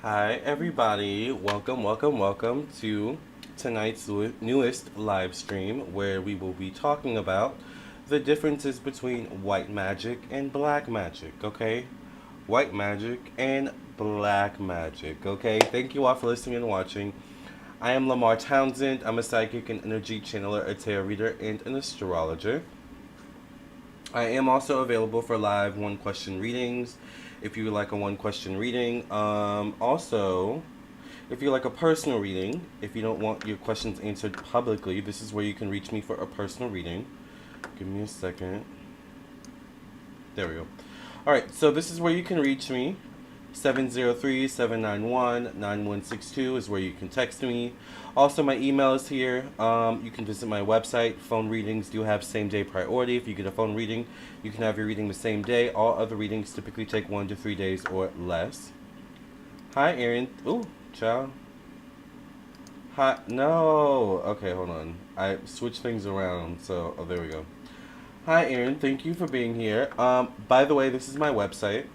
Hi, everybody. Welcome to tonight's newest live stream where we will be talking about the differences between white magic and black magic, okay? White magic and black magic, okay? Thank you all for listening and watching. I am Lamarr Townsend. I'm a psychic and energy channeler, a tarot reader, and an astrologer. I am also available for live one question readings if you would like a one question reading. Also, if you like a personal reading, if you don't want your questions answered publicly, this is where you can reach me for a personal reading. Give me a second. There we go. Alright, so this is where you can reach me. 703-791-9162 is where you can text me. Also, my email is here. You can visit my website. Phone readings do have same-day priority. If you get a phone reading, you can have your reading the same day. All other readings typically take 1 to 3 days or less. Hi, Aaron. Ooh, ciao. Hi. No. Okay, hold on. I switched things around, so... Oh, there we go. Hi, Aaron. Thank you for being here. By the way, this is my website.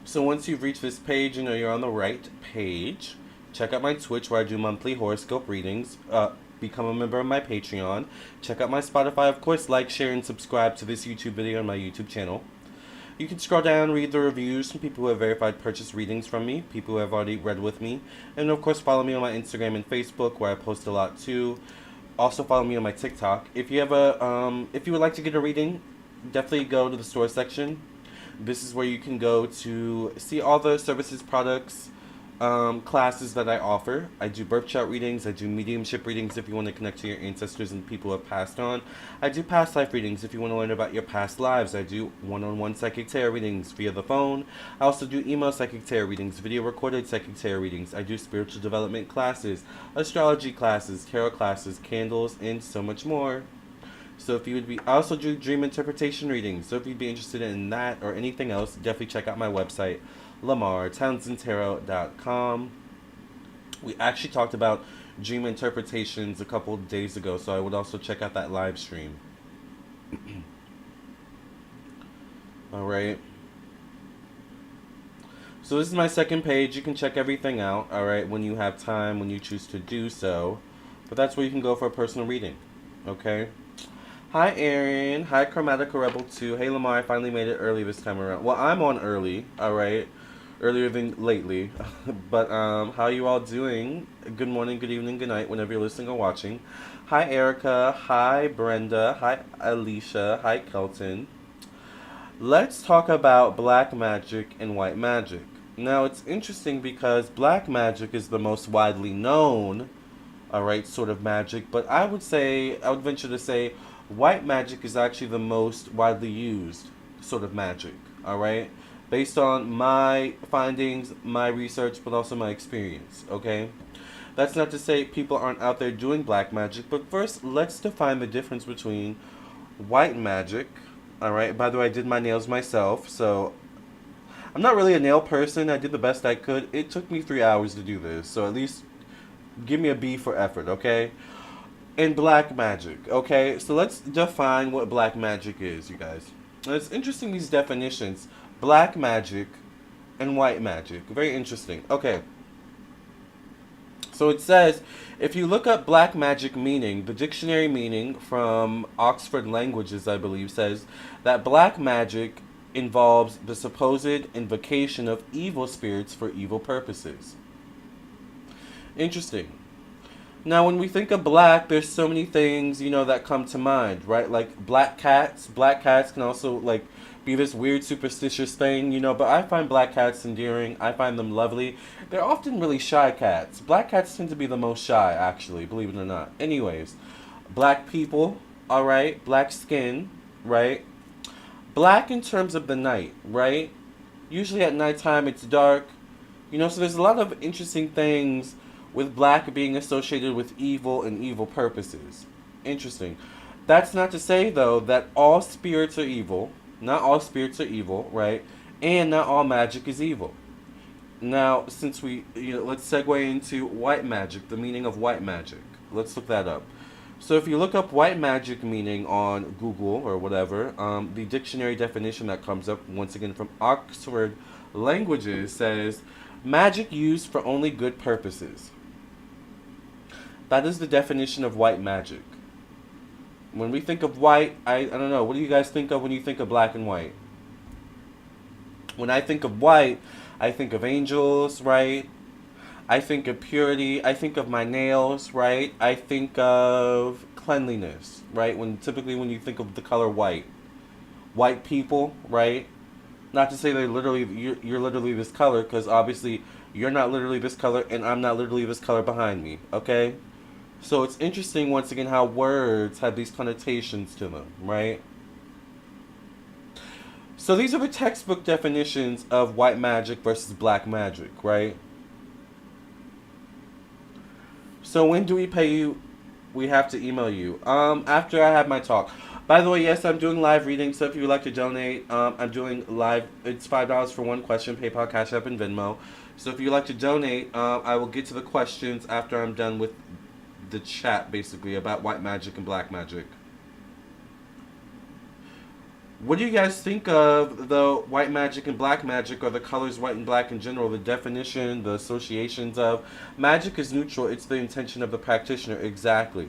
So once you've reached this page, you know you're on the right page. Check out my Twitch where I do monthly horoscope readings. Become a member of my Patreon. Check out my Spotify. Of course, like, share, and subscribe to this YouTube video on my YouTube channel. You can scroll down, read the reviews from people who have verified purchase readings from me, people who have already read with me. And of course, follow me on my Instagram and Facebook where I post a lot too. Also follow me on my TikTok. If you if you would like to get a reading, definitely go to the store section. This is where you can go to see all the services, products, classes that I offer. I do birth chart readings. I do mediumship readings if you want to connect to your ancestors and people who have passed on. I do past life readings if you want to learn about your past lives. I do one-on-one psychic tarot readings via the phone. I also do email psychic tarot readings, video recorded psychic tarot readings. I do spiritual development classes, astrology classes, tarot classes, candles, and so much more. So if you would be, I also do dream interpretation readings. So if you'd be interested in that or anything else, definitely check out my website, lamarrtownsendtarot.com. We actually talked about dream interpretations a couple days ago, so I would also check out that live stream. Alright. So this is my second page. You can check everything out, alright, when you have time, when you choose to do so. But that's where you can go for a personal reading, okay? Hi, Aaron. Hi, Chromatica Rebel 2. Hey, Lamar, I finally made it early this time around. Well, I'm on early, alright? Earlier than lately. But, how are you all doing? Good morning, good evening, good night, whenever you're listening or watching. Hi, Erica. Hi, Brenda. Hi, Alicia. Hi, Kelton. Let's talk about black magic and white magic. Now, it's interesting because black magic is the most widely known, alright, sort of magic. But I would venture to say, white magic is actually the most widely used sort of magic, alright? Based on my findings, my research, but also my experience, okay? That's not to say people aren't out there doing black magic, but first, let's define the difference between white magic, alright? By the way, I did my nails myself, so I'm not really a nail person. I did the best I could. It took me 3 hours to do this, so at least give me a B for effort, okay? And black magic, okay? So let's define what black magic is, you guys. Now, it's interesting, these definitions. Black magic and white magic. Very interesting. Okay. So it says, if you look up black magic meaning, the dictionary meaning from Oxford Languages, I believe, says that black magic involves the supposed invocation of evil spirits for evil purposes. Interesting. Now, when we think of black, there's so many things, you know, that come to mind, right? Like black cats. Black cats can also, like, be this weird superstitious thing, you know, but I find black cats endearing. I find them lovely. They're often really shy cats. Black cats tend to be the most shy, actually, believe it or not. Anyways, black people, alright? Black skin, right? Black in terms of the night, right? Usually at nighttime it's dark, you know, so there's a lot of interesting things with black being associated with evil and evil purposes. Interesting. That's not to say, though, that all spirits are evil. Not all spirits are evil, right? And not all magic is evil. Now, since let's segue into white magic, the meaning of white magic. Let's look that up. So if you look up white magic meaning on Google or whatever, the dictionary definition that comes up, once again from Oxford Languages says magic used for only good purposes. That is the definition of white magic. When we think of white, I don't know, what do you guys think of when you think of black and white? When I think of white, I think of angels, right? I think of purity. I think of my nails, right? I think of cleanliness, right? Typically when you think of the color white, white people, right? Not to say they're literally you're literally this color, because obviously you're not literally this color, and I'm not literally this color behind me. Okay, so it's interesting once again how words have these connotations to them, right? So these are the textbook definitions of white magic versus black magic, right? So when do we pay you? We have to email you. After I have my talk. By the way, yes, I'm doing live readings. So if you would like to donate, I'm doing live. It's $5 for one question. PayPal, Cash App, and Venmo. So if you'd like to donate, I will get to the questions after I'm done with the chat, basically about white magic and black magic. What do you guys think of the white magic and black magic, or the colors white and black in general? The definition, the associations of magic is neutral. It's the intention of the practitioner. Exactly.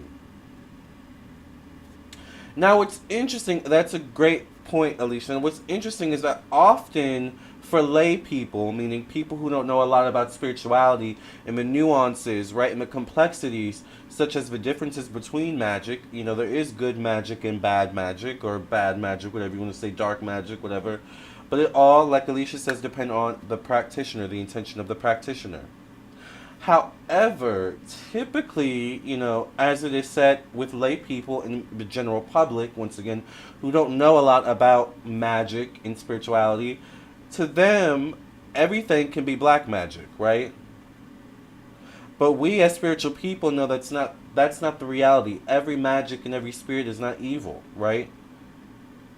Now, what's interesting, that's a great point, Alicia. And what's interesting is that often for lay people, meaning people who don't know a lot about spirituality and the nuances, right, and the complexities, such as the differences between magic, there is good magic and bad magic, or bad magic, whatever you want to say, dark magic, whatever. But it all, like Alicia says, depend on the practitioner, the intention of the practitioner. However, typically, as it is said with lay people and the general public, once again, who don't know a lot about magic and spirituality, to them, everything can be black magic, right? But we as spiritual people know that's not the reality. Every magic and every spirit is not evil, right?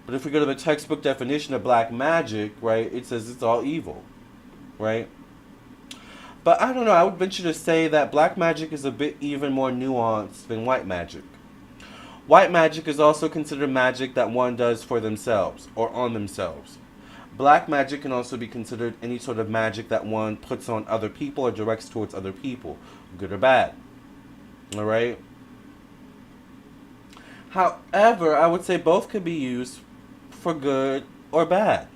But if we go to the textbook definition of black magic, right, it says it's all evil, right? But I don't know, I would venture to say that black magic is a bit even more nuanced than white magic. White magic is also considered magic that one does for themselves or on themselves. Black magic can also be considered any sort of magic that one puts on other people or directs towards other people, good or bad. Alright? However, I would say both can be used for good or bad.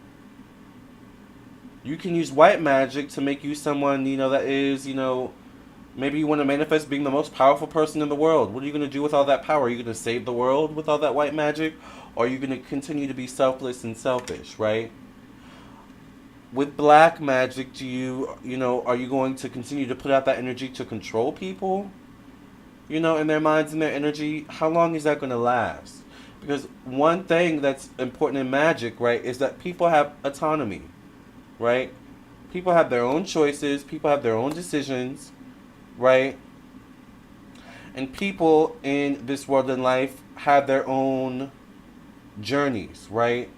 You can use white magic to make you someone, that is, maybe you want to manifest being the most powerful person in the world. What are you going to do with all that power? Are you going to save the world with all that white magic? Or are you going to continue to be selfless and selfish, right? With black magic, are you going to continue to put out that energy to control people? In their minds and their energy? How long is that going to last? Because one thing that's important in magic, right, is that people have autonomy. Right? People have their own choices. People have their own decisions. Right? And people in this world and life have their own journeys. Right?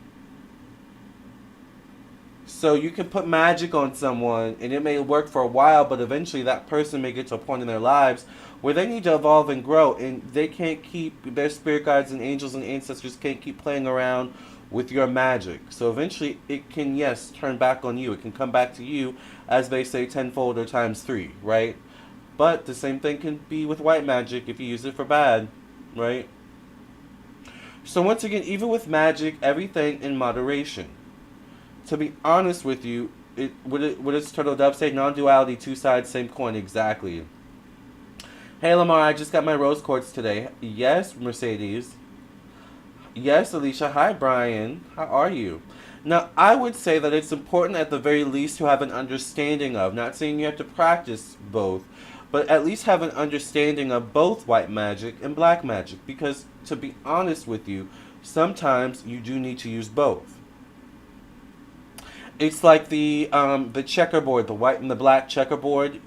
So you can put magic on someone and it may work for a while, but eventually that person may get to a point in their lives where they need to evolve and grow, and they can't keep, their spirit guides and angels and ancestors can't keep playing around with your magic. So eventually it can, yes, turn back on you. It can come back to you, as they say, tenfold or times 3, right? But the same thing can be with white magic if you use it for bad, right? So once again, even with magic, everything in moderation. To be honest with you, what does Turtle Dove say? Non-duality, two sides, same coin. Exactly. Hey Lamarr, I just got my rose quartz today. Yes, Mercedes. Yes, Alicia. Hi, Brian. How are you? Now, I would say that it's important at the very least to have an understanding of, not saying you have to practice both, but at least have an understanding of both white magic and black magic. Because, to be honest with you, sometimes you do need to use both. It's like the checkerboard, the white and the black checkerboard,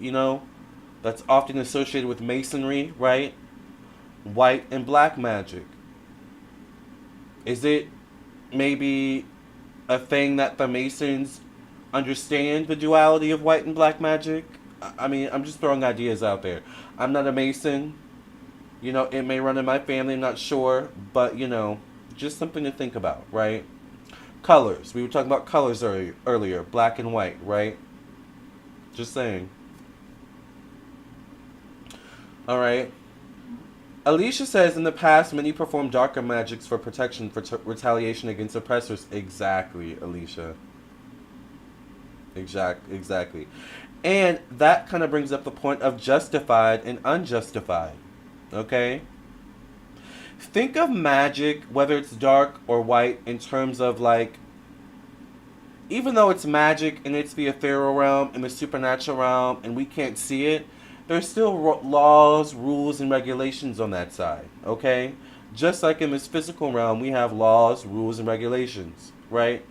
that's often associated with masonry, right? White and black magic. Is it maybe a thing that the Masons understand the duality of white and black magic? I mean, I'm just throwing ideas out there. I'm not a Mason. It may run in my family, I'm not sure. But, just something to think about, right? Colors. We were talking about colors earlier. Black and white, right? Just saying. Alright. Alicia says, in the past, many performed darker magics for protection, for retaliation against oppressors. Exactly, Alicia. Exactly. And that kind of brings up the point of justified and unjustified. Okay? Think of magic, whether it's dark or white, in terms of like, even though it's magic and it's the ethereal realm and the supernatural realm and we can't see it, there's still laws, rules, and regulations on that side, okay? Just like in this physical realm, we have laws, rules, and regulations, right?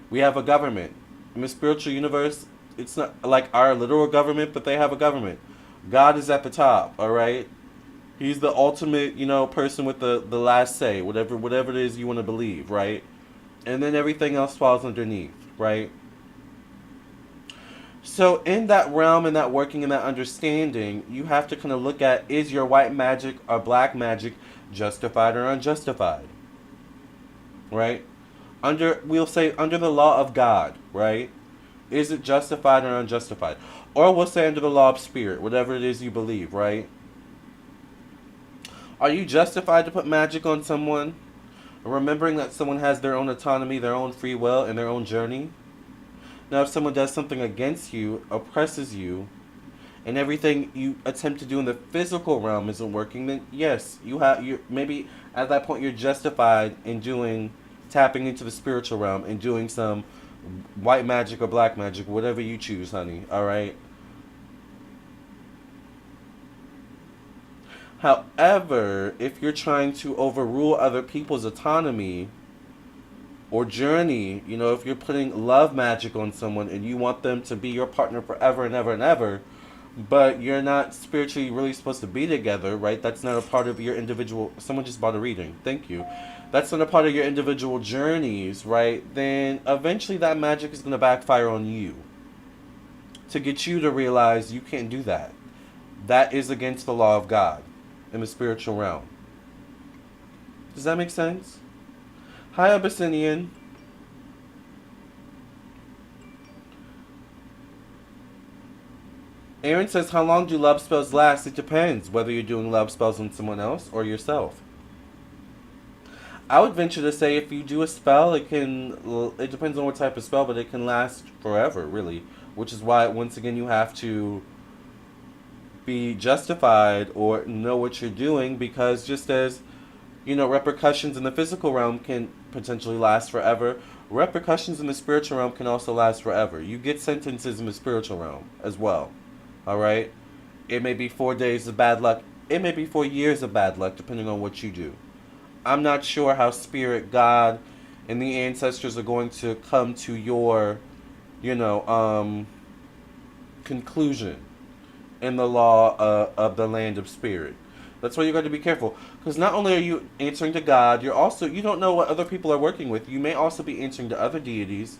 We have a government. In the spiritual universe, it's not like our literal government, but they have a government. God is at the top, all right? He's the ultimate, person with the last say, whatever it is you want to believe, right? And then everything else falls underneath, right? So in that realm and that working and that understanding, you have to kind of look at, is your white magic or black magic justified or unjustified? Right? We'll say under the law of God, right? Is it justified or unjustified? Or we'll say under the law of spirit, whatever it is you believe, right? Are you justified to put magic on someone? Remembering that someone has their own autonomy, their own free will, and their own journey? Now, if someone does something against you, oppresses you, and everything you attempt to do in the physical realm isn't working, then yes, you maybe at that point you're justified in tapping into the spiritual realm and doing some white magic or black magic, whatever you choose, honey. All right. However, if you're trying to overrule other people's autonomy or journey, if you're putting love magic on someone and you want them to be your partner forever and ever and ever, but you're not spiritually really supposed to be together, right? That's not a part of your individual... Someone just bought a reading. Thank you. That's not a part of your individual journeys, right? Then eventually that magic is going to backfire on you to get you to realize you can't do that. That is against the law of God in the spiritual realm. Does that make sense? Hi, Abyssinian. Aaron says, how long do love spells last? It depends whether you're doing love spells on someone else or yourself. I would venture to say if you do a spell, it depends on what type of spell, but it can last forever, really. Which is why, once again, you have to be justified or know what you're doing, because just as, repercussions in the physical realm can potentially last forever, repercussions in the spiritual realm can also last forever. You get sentences in the spiritual realm as well. All right? It may be 4 days of bad luck. It may be 4 years of bad luck, depending on what you do. I'm not sure how Spirit, God, and the ancestors are going to come to your, conclusion in the law of the land of spirit. That's why you got to be careful, because not only are you answering to God, you don't know what other people are working with. You may also be answering to other deities,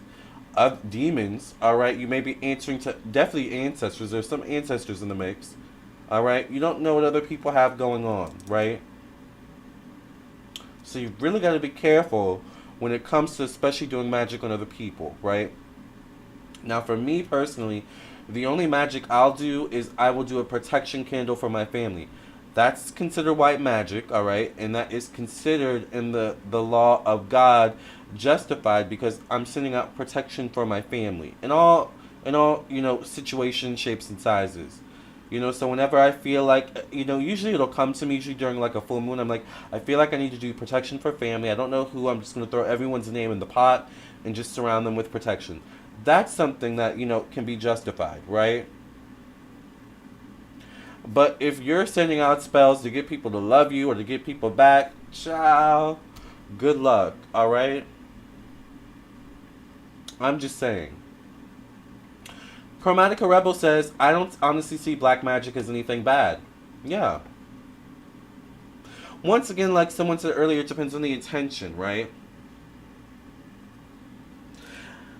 of demons. All right, you may be answering to definitely ancestors. There's some ancestors in the mix. All right, you don't know what other people have going on, right? So you really got to be careful when it comes to especially doing magic on other people, right? Now, for me personally, the only magic I'll do is I will do a protection candle for my family. That's considered white magic, all right? And that is considered in the law of God justified, because I'm sending out protection for my family in all situations, shapes, and sizes. So whenever I feel like, usually it'll come to me usually during like a full moon. I'm like, I feel like I need to do protection for family. I don't know who. I'm just going to throw everyone's name in the pot and just surround them with protection. That's something that, can be justified, right? But if you're sending out spells to get people to love you or to get people back, ciao, good luck, all right? I'm just saying. Chromatica Rebel says, I don't honestly see black magic as anything bad. Yeah. Once again, like someone said earlier, it depends on the intention, right?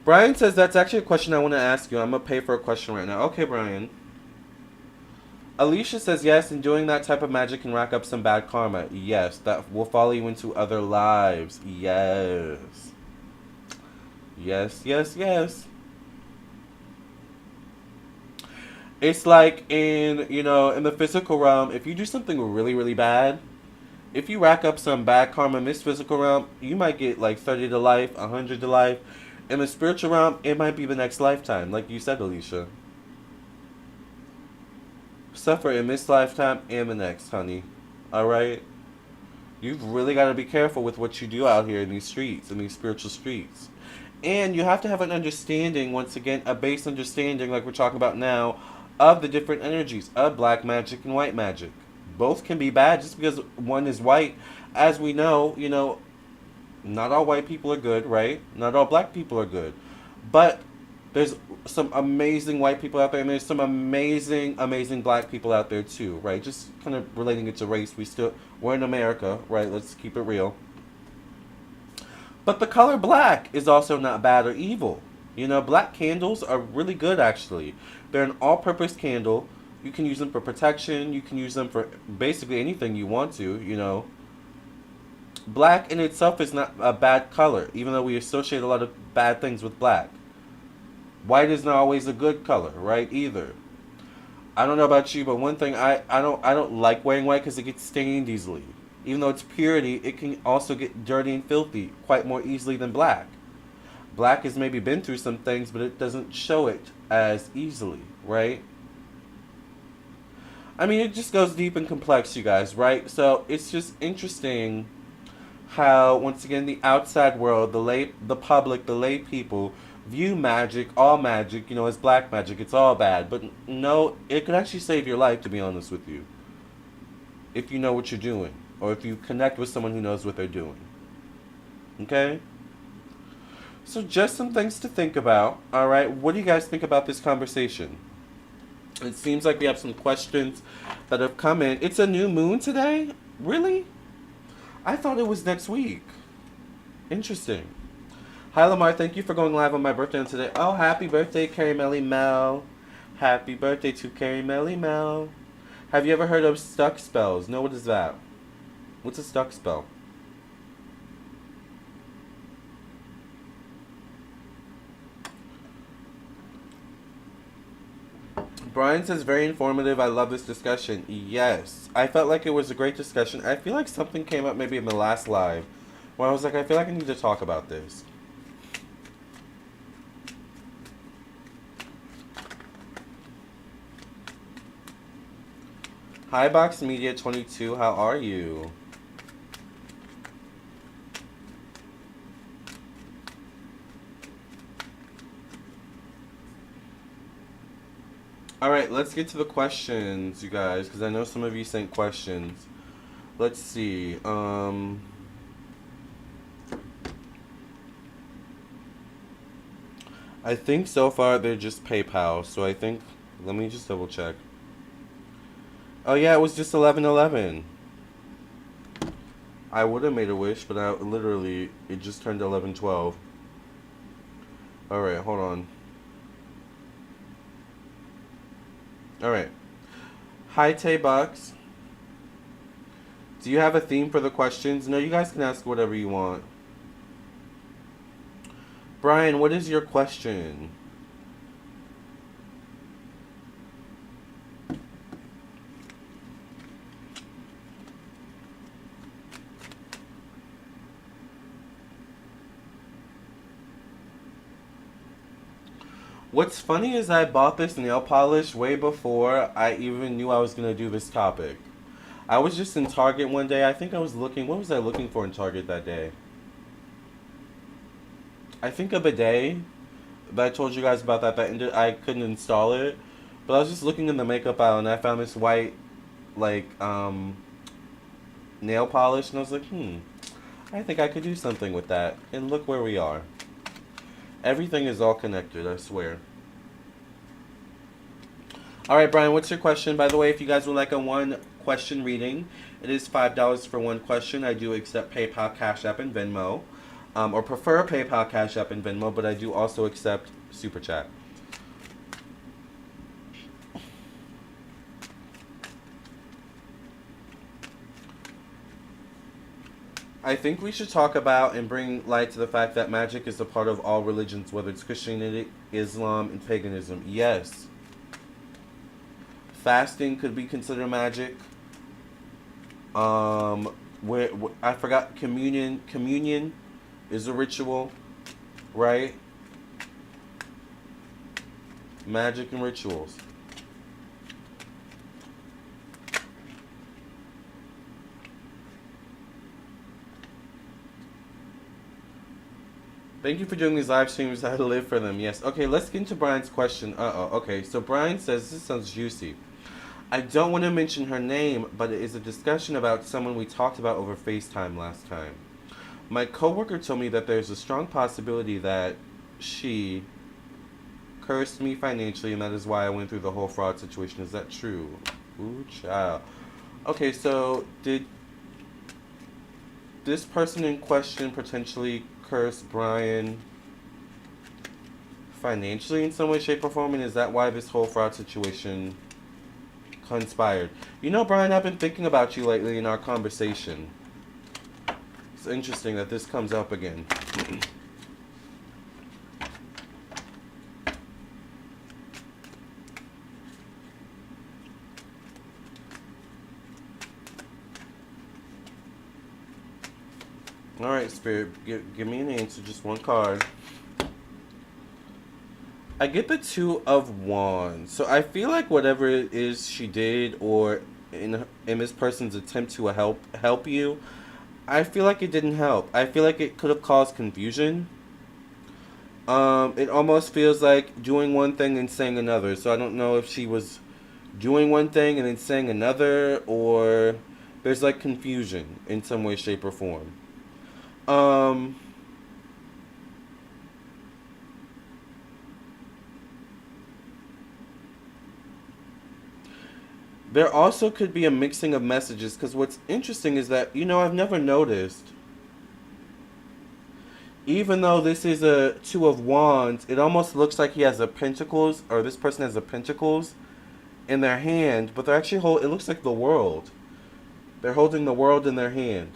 Brian says, that's actually a question I want to ask you. I'm going to pay for a question right now. Okay, Brian. Alicia says, yes, and doing that type of magic can rack up some bad karma. Yes, that will follow you into other lives. Yes. Yes, yes, yes. It's like in, in the physical realm, if you do something really, really bad, if you rack up some bad karma in this physical realm, you might get like 30 to life, 100 to life. In the spiritual realm, it might be the next lifetime, like you said, Alicia. Suffer in this lifetime and the next, honey. Alright? You've really got to be careful with what you do out here in these streets, in these spiritual streets. And you have to have an understanding, once again, a base understanding, like we're talking about now, of the different energies of black magic and white magic. Both can be bad just because one is white. As we know, not all white people are good, right? Not all black people are good. But there's some amazing white people out there, and there's some amazing, amazing black people out there too, right? Just kind of relating it to race. We're in America, right? Let's keep it real. But the color black is also not bad or evil. Black candles are really good actually. They're an all-purpose candle. You can use them for protection. You can use them for basically anything you want to. Black in itself is not a bad color, even though we associate a lot of bad things with black. White is not always a good color, right? Either. I don't know about you, but one thing I don't like wearing white because it gets stained easily. Even though it's purity, it can also get dirty and filthy quite more easily than black. Black has maybe been through some things, but it doesn't show it as easily, right? I mean, it just goes deep and complex, you guys, right? So it's just interesting how, once again, the outside world, the public, the lay people view magic, all magic, as black magic. It's all bad, but no, it could actually save your life, to be honest with you, if you know what you're doing, or if you connect with someone who knows what they're doing. Okay? So just some things to think about. All right, what do you guys think about this conversation? It seems like we have some questions that have come in. It's a new moon today? Really? I thought it was next week. Interesting. Hi, Lamarr. Thank you for going live on my birthday on today. Oh, happy birthday, Carrie Melly Mel. Happy birthday to Carrie Melly Mel. Have you ever heard of stuck spells? No, what is that? What's a stuck spell? Brian says, very informative. I love this discussion. Yes. I felt like it was a great discussion. I feel like something came up maybe in the last live where I was like, I feel like I need to talk about this. Hi, Box Media 22. How are you? Alright, let's get to the questions, you guys, because I know some of you sent questions. Let's see. I think so far they're just PayPal, so I think, let me just double check. Oh yeah, it was just 11/11. I would have made a wish, but it just turned 11/12. Alright, hold on. Alright. Hi, Tay-Bucks. Do you have a theme for the questions? No, you guys can ask whatever you want. Brian, what is your question? What's funny is I bought this nail polish way before I even knew I was going to do this topic. I was just in Target one day. I think I was looking... What was I looking for in Target that day? I think a bidet that I told you guys about that ended, I couldn't install it. But I was just looking in the makeup aisle and I found this white, like, nail polish. And I was like, I think I could do something with that. And look where we are. Everything is all connected, I swear. Alright, Brian, what's your question? By the way, if you guys would like a one-question reading, it is $5 for one question. I do accept PayPal, Cash App, and Venmo. Or prefer PayPal, Cash App, and Venmo, but I do also accept Super Chat. I think we should talk about and bring light to the fact that magic is a part of all religions, whether it's Christianity, Islam, and paganism. Yes. Fasting could be considered magic. Where I forgot communion. Communion is a ritual, right? Magic and rituals. Thank you for doing these live streams. I live for them. Yes. Okay, let's get into Brian's question. Okay, so Brian says, this sounds juicy. I don't want to mention her name, but it is a discussion about someone we talked about over FaceTime last time. My coworker told me that there's a strong possibility that she cursed me financially, and that is why I went through the whole fraud situation. Is that true? Ooh, child. Okay, so did this person in question potentially curse Brian financially in some way, shape, or form? And is that why this whole fraud situation conspired? You know, Brian, I've been thinking about you lately in our conversation. It's interesting that this comes up again. Alright, Spirit, give me an answer, just one card. I get the Two of Wands. So I feel like whatever it is she did, or in this person's attempt to help you, I feel like it didn't help. I feel like it could have caused confusion. It almost feels like doing one thing and saying another. So I don't know if she was doing one thing and then saying another, or there's like confusion in some way, shape, or form. There also could be a mixing of messages, because what's interesting is that, you know, I've never noticed, even though this is a Two of Wands, it almost looks like he has a Pentacles, or this person has a Pentacles in their hand, but they're actually it looks like the world. They're holding the world in their hand.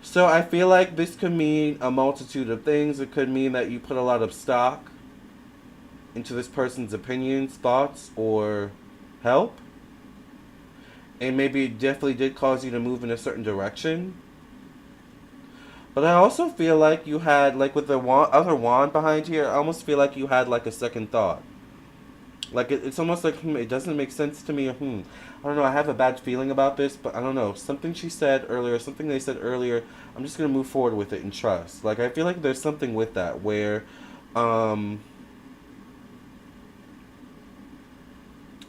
So I feel like this could mean a multitude of things. It could mean that you put a lot of stock into this person's opinions, thoughts, or help. And maybe it definitely did cause you to move in a certain direction. But I also feel like you had, like with the other wand behind here, I almost feel like you had like a second thought. Like it's almost like, it doesn't make sense to me. I don't know, I have a bad feeling about this, but I don't know. Something she said earlier, something they said earlier, I'm just going to move forward with it and trust. Like, I feel like there's something with that where,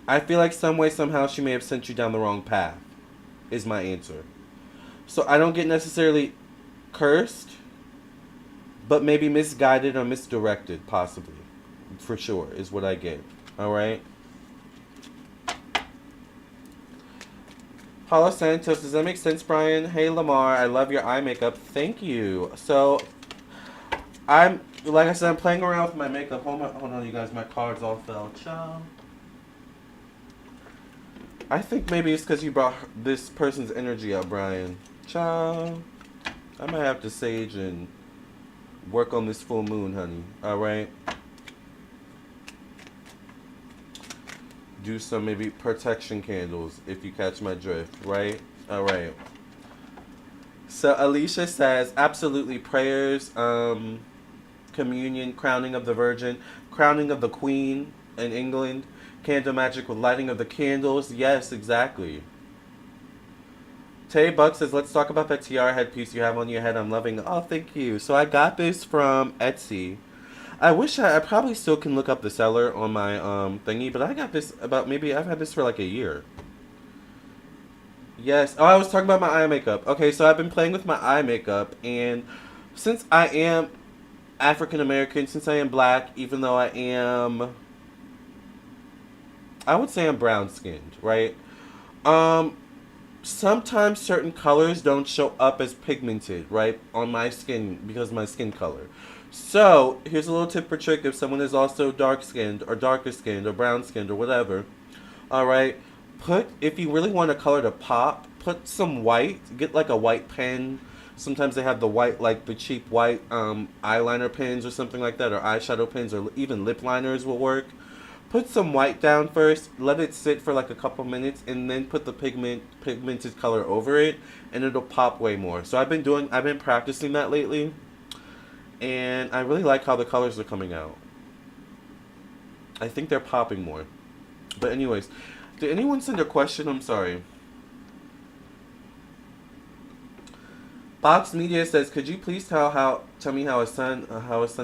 I feel like some way, somehow, she may have sent you down the wrong path, is my answer. So I don't get necessarily cursed, but maybe misguided or misdirected, possibly. For sure, is what I get. Alright? Paula Santos, does that make sense, Brian? Hey, Lamarr, I love your eye makeup. Thank you. So, like I said, I'm playing around with my makeup. Hold on, you guys, my cards all fell. Ciao. I think maybe it's because you brought this person's energy up, Brian. Ciao. I might have to sage and work on this full moon, honey. Alright? Do some maybe protection candles, if you catch my drift, right? Alright. So Alicia says, absolutely, prayers, communion, crowning of the Virgin, crowning of the Queen in England, candle magic with lighting of the candles. Yes, exactly. Tay Buck says, let's talk about that tiara headpiece you have on your head. I'm loving it. Oh, thank you. So I got this from Etsy. I wish I probably still can look up the seller on my thingy, but I got this about, maybe I've had this for like a year. Yes. Oh, I was talking about my eye makeup. Okay, so I've been playing with my eye makeup, and since I am African American, since I am black, even though I would say I'm brown skinned, right? Sometimes certain colors don't show up as pigmented, right, on my skin because of my skin color. So, here's a little tip or trick if someone is also dark-skinned or darker-skinned or brown-skinned or whatever. Alright, if you really want a color to pop, put some white. Get like a white pen. Sometimes they have the white, like the cheap white eyeliner pens or something like that, or eyeshadow pens, or even lip liners will work. Put some white down first, let it sit for like a couple minutes, and then put the pigmented color over it, and it'll pop way more. So I've been practicing that lately, and I really like how the colors are coming out. I think they're popping more. But anyways, did anyone send a question? I'm sorry. Fox Media says, "Could you please tell me how a sun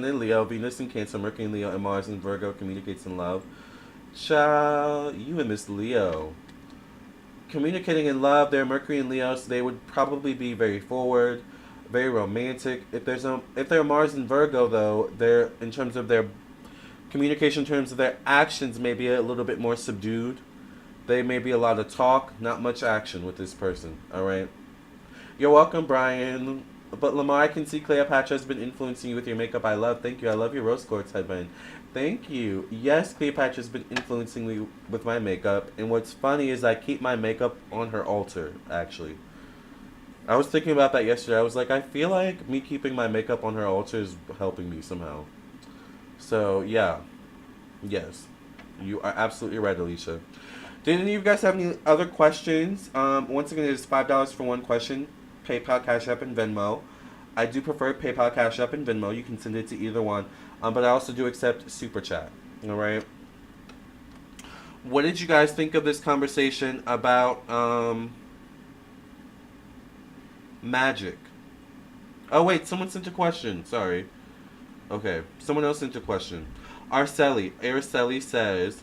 in Leo, Venus in Cancer, Mercury in Leo, and Mars in Virgo communicates in love?" Child, you and Miss Leo communicating in love. They're Mercury in Leo, so they would probably be very forward, very romantic. If they're Mars in Virgo, though, they're in terms of their communication, in terms of their actions, may be a little bit more subdued. They may be a lot of talk, not much action with this person. All right. You're welcome, Brian. But Lamarr, I can see Cleopatra has been influencing you with your makeup. I love. Thank you. I love your rose quartz headband. Thank you. Yes, Cleopatra has been influencing me with my makeup. And what's funny is I keep my makeup on her altar, actually. I was thinking about that yesterday. I was like, I feel like me keeping my makeup on her altar is helping me somehow. So, yeah. Yes. You are absolutely right, Alicia. Did any of you guys have any other questions? Once again, it is $5 for one question. PayPal, Cash App, and Venmo. I do prefer PayPal, Cash App, and Venmo. You can send it to either one. But I also do accept Super Chat. All right. What did you guys think of this conversation about magic? Oh, wait. Someone sent a question. Sorry. Okay. Someone else sent a question. Araceli says...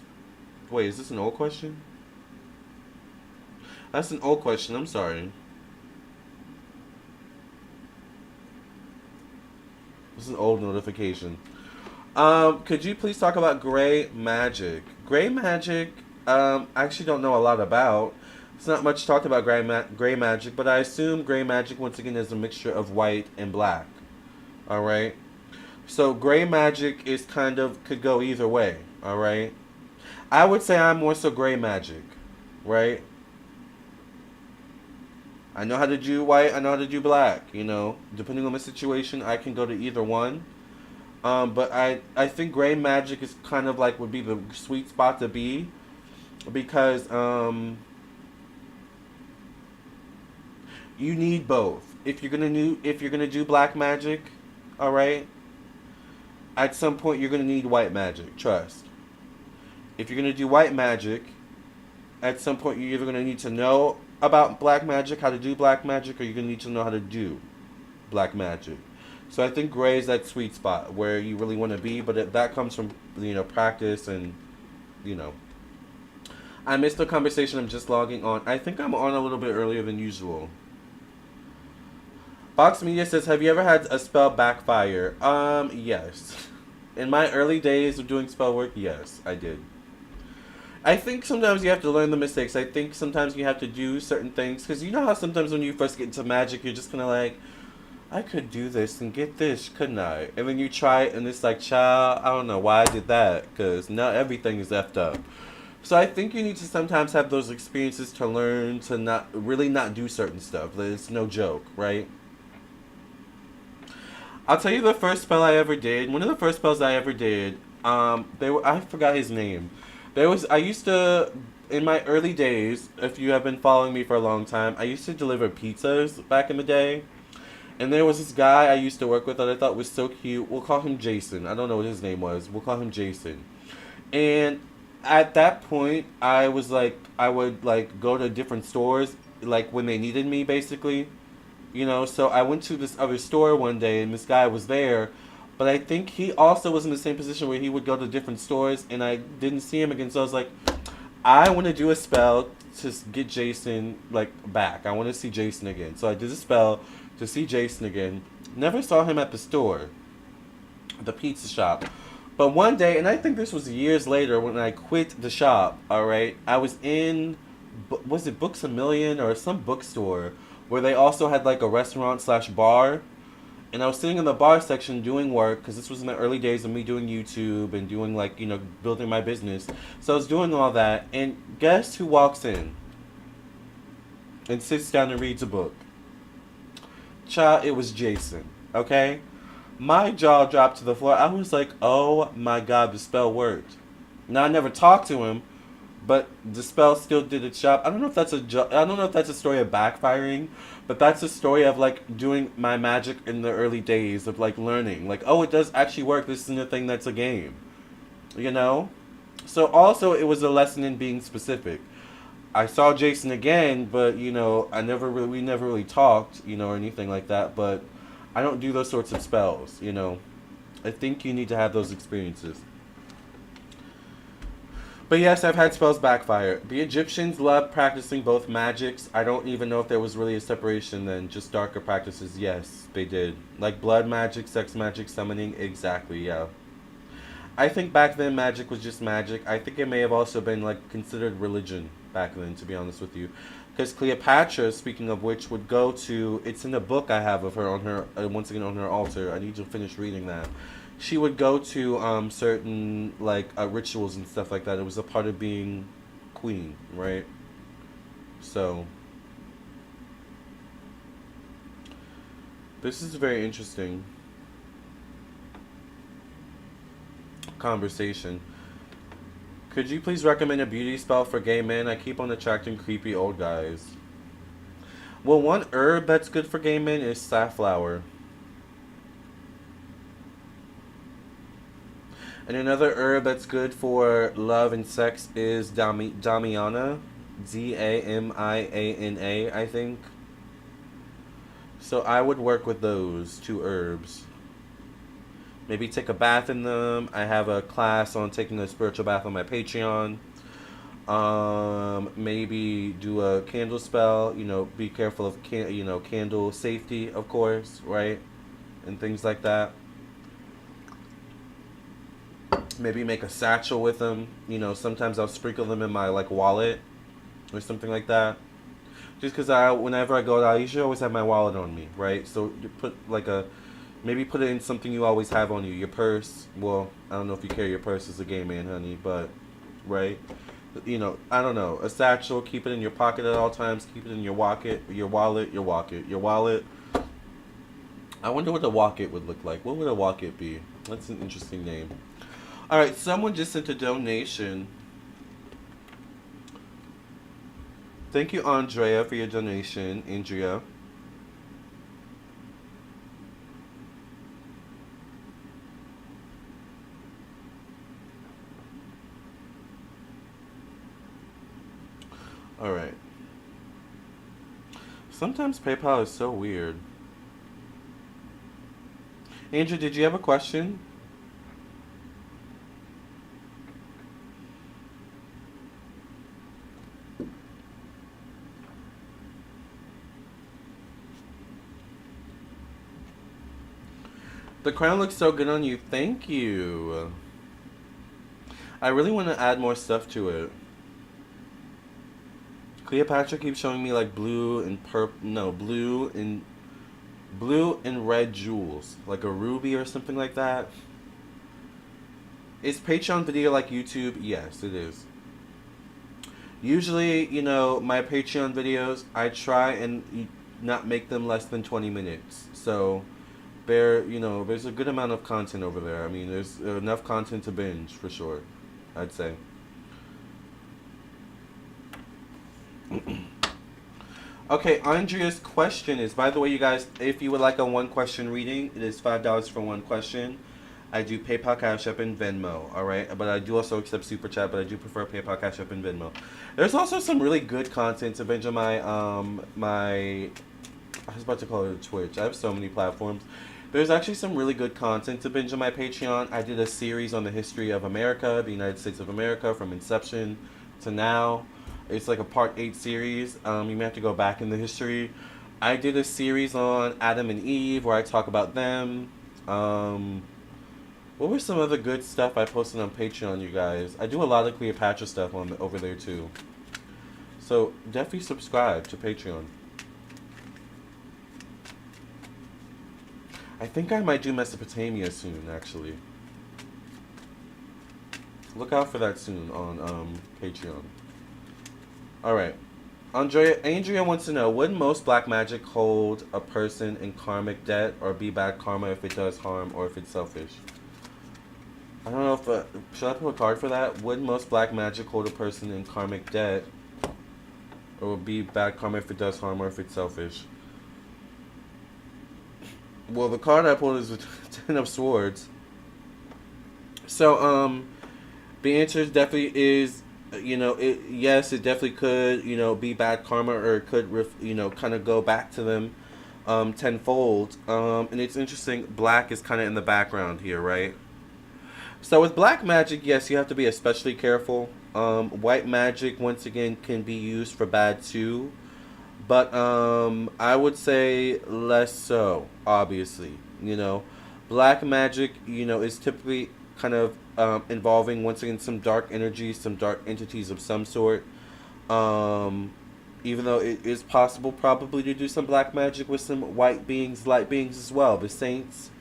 Wait, is this an old question? That's an old question. I'm sorry. This is an old notification. Could you please talk about gray magic? Gray magic, I actually don't know a lot about. It's not much talked about gray magic, but I assume gray magic, once again, is a mixture of white and black. Alright? So gray magic is could go either way. Alright? I would say I'm more so gray magic. Right? I know how to do white, I know how to do black, you know. Depending on the situation, I can go to either one. But I think gray magic is kind of like would be the sweet spot to be. Because you need both. If you're gonna do black magic, alright, at some point you're gonna need white magic, trust. If you're gonna do white magic, at some point you're either gonna need to know about black magic, how to do black magic, or you're going to need to know how to do black magic. So I think gray is that sweet spot where you really want to be, but that comes from, practice and, I missed the conversation. I'm just logging on. I think I'm on a little bit earlier than usual. Fox Media says, have you ever had a spell backfire? Yes. In my early days of doing spell work, yes, I did. I think sometimes you have to learn the mistakes. I think sometimes you have to do certain things. Because you know how sometimes when you first get into magic, you're just kind of like, I could do this and get this, couldn't I? And then you try it and it's like, child, I don't know why I did that. Because now everything is effed up. So I think you need to sometimes have those experiences to learn to not do certain stuff. It's no joke, right? I'll tell you the first spell I ever did. One of the first spells I ever did, I forgot his name. I used to, in my early days, if you have been following me for a long time, I used to deliver pizzas back in the day. And there was this guy I used to work with that I thought was so cute. We'll call him Jason. I don't know what his name was. We'll call him Jason. And at that point, I would go to different stores, like when they needed me, basically. So I went to this other store one day and this guy was there. But I think he also was in the same position where he would go to different stores and I didn't see him again. So I was like, I want to do a spell to get Jason, back. I want to see Jason again. So I did a spell to see Jason again. Never saw him at the store, the pizza shop. But one day, and I think this was years later when I quit the shop, alright, I was in, was it Books A Million or some bookstore where they also had a restaurant/bar. And I was sitting in the bar section doing work, because this was in the early days of me doing YouTube and doing, building my business. So I was doing all that, and guess who walks in? and sits down and reads a book. Child, it was Jason. Okay? My jaw dropped to the floor. I was like, oh my god, the spell worked. Now, I never talked to him, but the spell still did its job. I don't know if that's I don't know if that's a story of backfiring, but that's a story of like doing my magic in the early days of like learning. Like, oh, it does actually work. This isn't a thing that's a game. You know? So also it was a lesson in being specific. I saw Jason again, but you know, we never really talked, you know, or anything like that, but I don't do those sorts of spells, you know. I think you need to have those experiences. But yes, I've had spells backfire. The Egyptians loved practicing both magics. I don't even know if there was really a separation then, just darker practices. Yes, they did. Like blood magic, sex magic, summoning, exactly, yeah. I think back then magic was just magic. I think it may have also been like considered religion back then, to be honest with you. Because Cleopatra, speaking of which, would go to, it's in a book I have of her on her, once again on her altar. I need to finish reading that. She would go to certain like rituals and stuff like that. It was a part of being queen, right? So this is very interesting conversation. Could you please recommend a beauty spell for gay men? I keep on attracting creepy old guys. Well, one herb that's good for gay men is safflower. And another herb that's good for love and sex is Damiana. Damiana, I think. So I would work with those two herbs. Maybe take a bath in them. I have a class on taking a spiritual bath on my Patreon. Maybe do a candle spell. You know, be careful of candle safety, of course, right? And things like that. Maybe make a satchel with them. You know, sometimes I'll sprinkle them in my like wallet or something like that. Just because whenever I go out, I usually always have my wallet on me, right? So you put like maybe put it in something you always have on you. Your purse. Well, I don't know if you carry your purse as a gay man, honey, but right. You know, I don't know. A satchel. Keep it in your pocket at all times. Keep it in your wallet. Your wallet. Your wallet. I wonder what a wallet would look like. What would a wallet be? That's an interesting name. Alright, someone just sent a donation. Thank you, Andrea, for your donation. Andrea. Alright. Sometimes PayPal is so weird. Andrew, did you have a question? The crown looks so good on you. Thank you. I really want to add more stuff to it. Cleopatra keeps showing me like blue and blue and red jewels, like a ruby or something like that. Is Patreon video like YouTube? Yes, it is. Usually, you know, my Patreon videos, I try and not make them less than 20 minutes. So there's a good amount of content over there. I mean, there's enough content to binge for sure, I'd say. Okay, Andrea's question is, by the way, you guys, if you would like a one-question reading, it is $5 for one question. I do PayPal, Cash App, and Venmo, alright? But I do also accept Super Chat, but I do prefer PayPal, Cash App, and Venmo. There's also some really good content to binge on my, I was about to call it a Twitch. I have so many platforms. There's actually some really good content to binge on my Patreon. I did a series on the history of America, the United States of America, from inception to now. It's like a part 8 series. You may have to go back in the history. I did a series on Adam and Eve where I talk about them. What were some other good stuff I posted on Patreon, you guys? I do a lot of Cleopatra stuff over there too. So definitely subscribe to Patreon. I think I might do Mesopotamia soon, actually. Look out for that soon on Patreon. Alright. Andrea wants to know, would most black magic hold a person in karmic debt or be bad karma if it does harm or if it's selfish? I don't know if should I pull a card for that? Would most black magic hold a person in karmic debt or be bad karma if it does harm or if it's selfish? Well, the card I pulled is the Ten of Swords. So, the answer definitely is, yes, it definitely could, be bad karma, or it could, kind of go back to them, tenfold. And it's interesting, black is kind of in the background here, right? So with black magic, yes, you have to be especially careful. White magic, once again, can be used for bad too. But I would say less so, obviously. Black magic, is typically kind of involving, once again, some dark energies, some dark entities of some sort. Um, Even though it is possible probably to do some black magic with some white beings, light beings as well. The saints,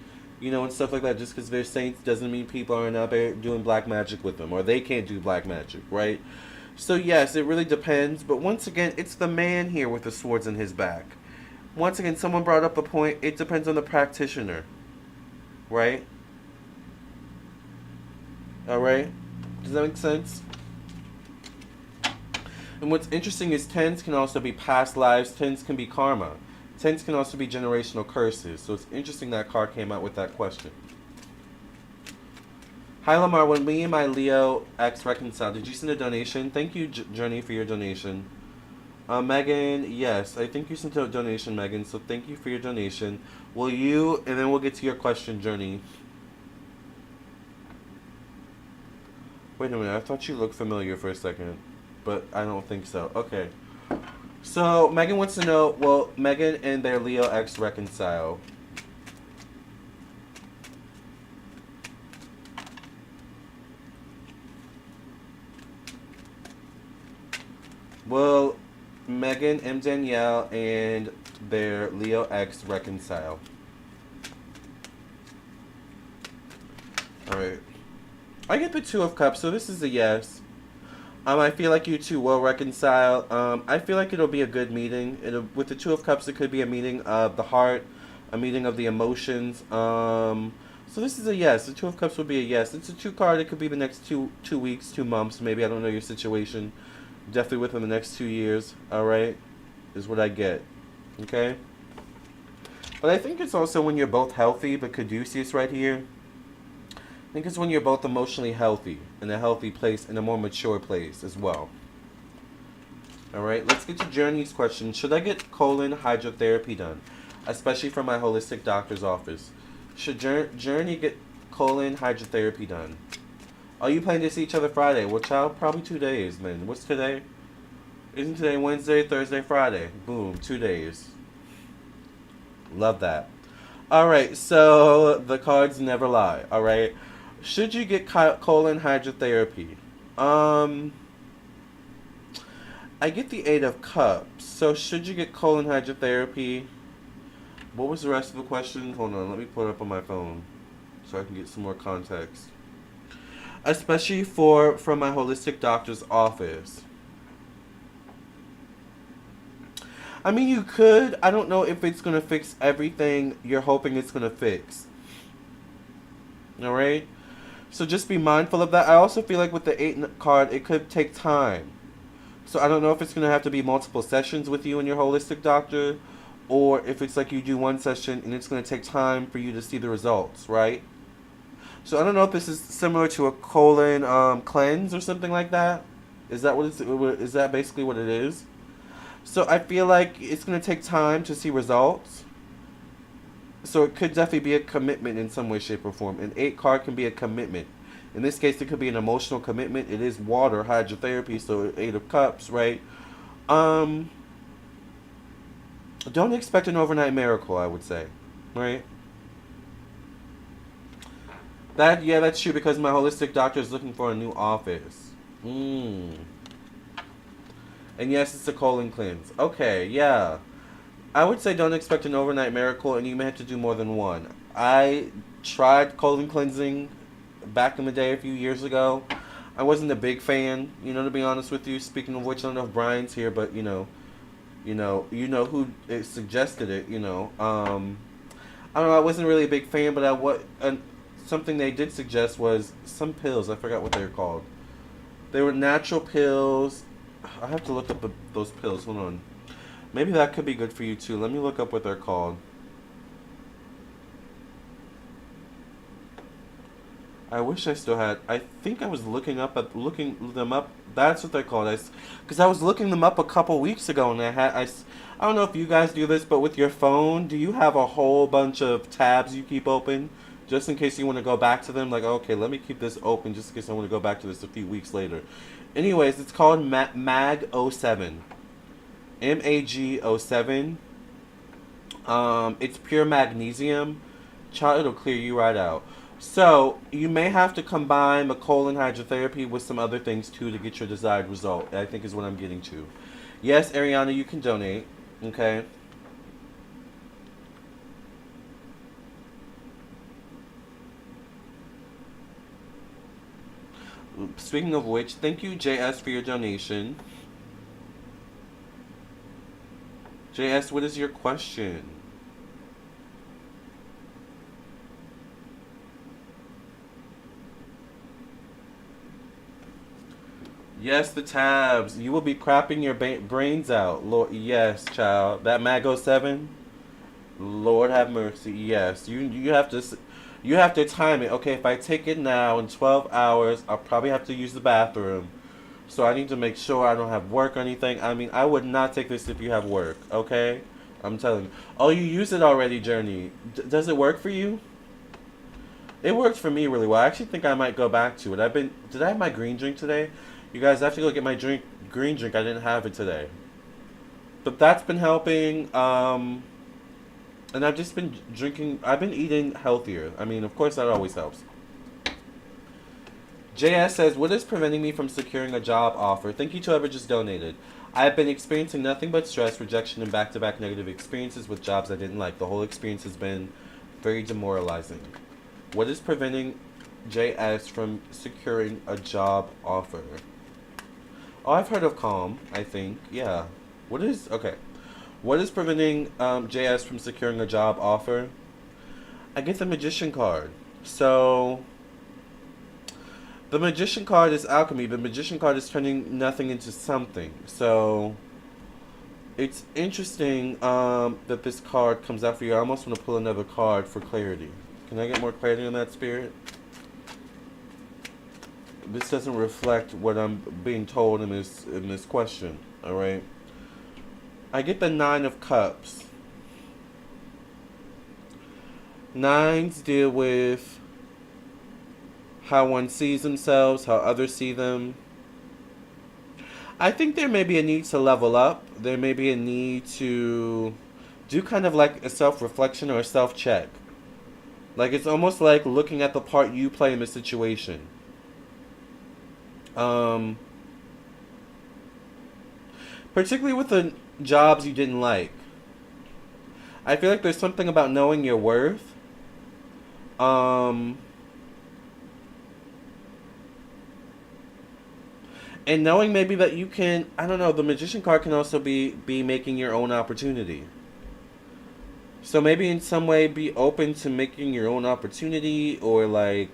and stuff like that. Just because they're saints doesn't mean people aren't out there doing black magic with them, or they can't do black magic, right? So yes, it really depends. But once again, it's the man here with the swords in his back. Once again, someone brought up the point. It depends on the practitioner, right? All right. Does that make sense? And what's interesting is tens can also be past lives. Tens can be karma. Tens can also be generational curses. So it's interesting that card came out with that question. Hi Lamarr, when me and my Leo ex reconciled, did you send a donation? Thank you, Journey, for your donation. Megan, yes, I think you sent a donation, Megan. So thank you for your donation. Will you, and then we'll get to your question, Journey. Wait a minute, I thought you looked familiar for a second, but I don't think so. Okay. So Megan wants to know, well, Megan and their Leo ex reconcile. Will Megan and Danielle and their Leo ex reconcile? Alright. I get the Two of Cups, so this is a yes. I feel like you two will reconcile. I feel like it'll be a good meeting. With the Two of Cups, it could be a meeting of the heart, a meeting of the emotions. So this is a yes. The Two of Cups would be a yes. It's a two card. It could be the next two weeks, 2 months, maybe. I don't know your situation. Definitely within the next 2 years. All right, is what I get. Okay. But I think it's also when you're both healthy. But Caduceus right here. I think it's when you're both emotionally healthy, in a healthy place, in a more mature place as well. Alright, let's get to Journey's question. Should I get colon hydrotherapy done? Especially from my holistic doctor's office. Should Journey get colon hydrotherapy done? Are you planning to see each other Friday? Well, child, probably 2 days, man. What's today? Isn't today Wednesday, Thursday, Friday? Boom, 2 days. Love that. Alright, so the cards never lie, alright? Should you get colon hydrotherapy? I get the 8 of Cups. So should you get colon hydrotherapy? What was the rest of the question? Hold on, let me pull it up on my phone so I can get some more context. Especially from my holistic doctor's office. I mean, you could. I don't know if it's going to fix everything you're hoping it's going to fix. Alright? So just be mindful of that. I also feel like with the 8 card, it could take time. So I don't know if it's going to have to be multiple sessions with you and your holistic doctor, or if it's like you do one session and it's going to take time for you to see the results, right? So I don't know if this is similar to a colon cleanse or something like that. Is that basically what it is? So I feel like it's going to take time to see results. So it could definitely be a commitment in some way, shape, or form. An 8 card can be a commitment. In this case, it could be an emotional commitment. It is water, hydrotherapy, so 8 of Cups, right? Don't expect an overnight miracle, I would say, right? That's true, because my holistic doctor is looking for a new office. And yes, it's a colon cleanse. Okay, yeah. I would say don't expect an overnight miracle, and you may have to do more than one. I tried colon cleansing back in the day a few years ago. I wasn't a big fan, to be honest with you. Speaking of which, I don't know if Brian's here, but, You know who it suggested it. I don't know. I wasn't really a big fan, but something they did suggest was some pills. I forgot what they were called. They were natural pills. I have to look up those pills. Hold on. Maybe that could be good for you too. Let me look up what they're called. I wish I still had. I think I was looking them up. That's what they're called. Because I was looking them up a couple weeks ago, and I don't know if you guys do this, but with your phone, do you have a whole bunch of tabs you keep open, just in case you want to go back to them? Like, okay, let me keep this open just in case I want to go back to this a few weeks later. Anyways, it's called Mag 07. MAG 07. It's pure magnesium. Child, it'll clear you right out. So, you may have to combine the colon hydrotherapy with some other things too to get your desired result, I think is what I'm getting to. Yes, Ariana, you can donate. Okay? Speaking of which, thank you, JS, for your donation. JS, what is your question? Yes, the tabs. You will be crapping your brains out. Lord, yes, child. That Mago 7. Lord have mercy. Yes, you have to time it. Okay, if I take it now in 12 hours, I'll probably have to use the bathroom. So I need to make sure I don't have work or anything. I mean, I would not take this if you have work. Okay, I'm telling you. Oh, you use it already, Journey. Does it work for you? It worked for me really well. I actually think I might go back to it. Did I have my green drink today? You guys, I have to go get my green drink. I didn't have it today. But that's been helping. And I've just been drinking. I've been eating healthier. I mean, of course, that always helps. JS says, what is preventing me from securing a job offer? Thank you to whoever just donated. I have been experiencing nothing but stress, rejection, and back-to-back negative experiences with jobs I didn't like. The whole experience has been very demoralizing. What is preventing JS from securing a job offer? Oh, I've heard of Calm, I think. Yeah. Okay. What is preventing JS from securing a job offer? I get the Magician card. So, the Magician card is alchemy. The Magician card is turning nothing into something. So, it's interesting that this card comes out for you. I almost want to pull another card for clarity. Can I get more clarity on that, Spirit? This doesn't reflect what I'm being told in this question. All right. I get the Nine of Cups. Nines deal with how one sees themselves, how others see them. I think there may be a need to level up. There may be a need to do kind of like a self-reflection or a self-check. Like, it's almost like looking at the part you play in the situation. Particularly with the jobs you didn't like. I feel like there's something about knowing your worth. And knowing maybe that you can, I don't know, the Magician card can also be making your own opportunity. So maybe in some way be open to making your own opportunity, or like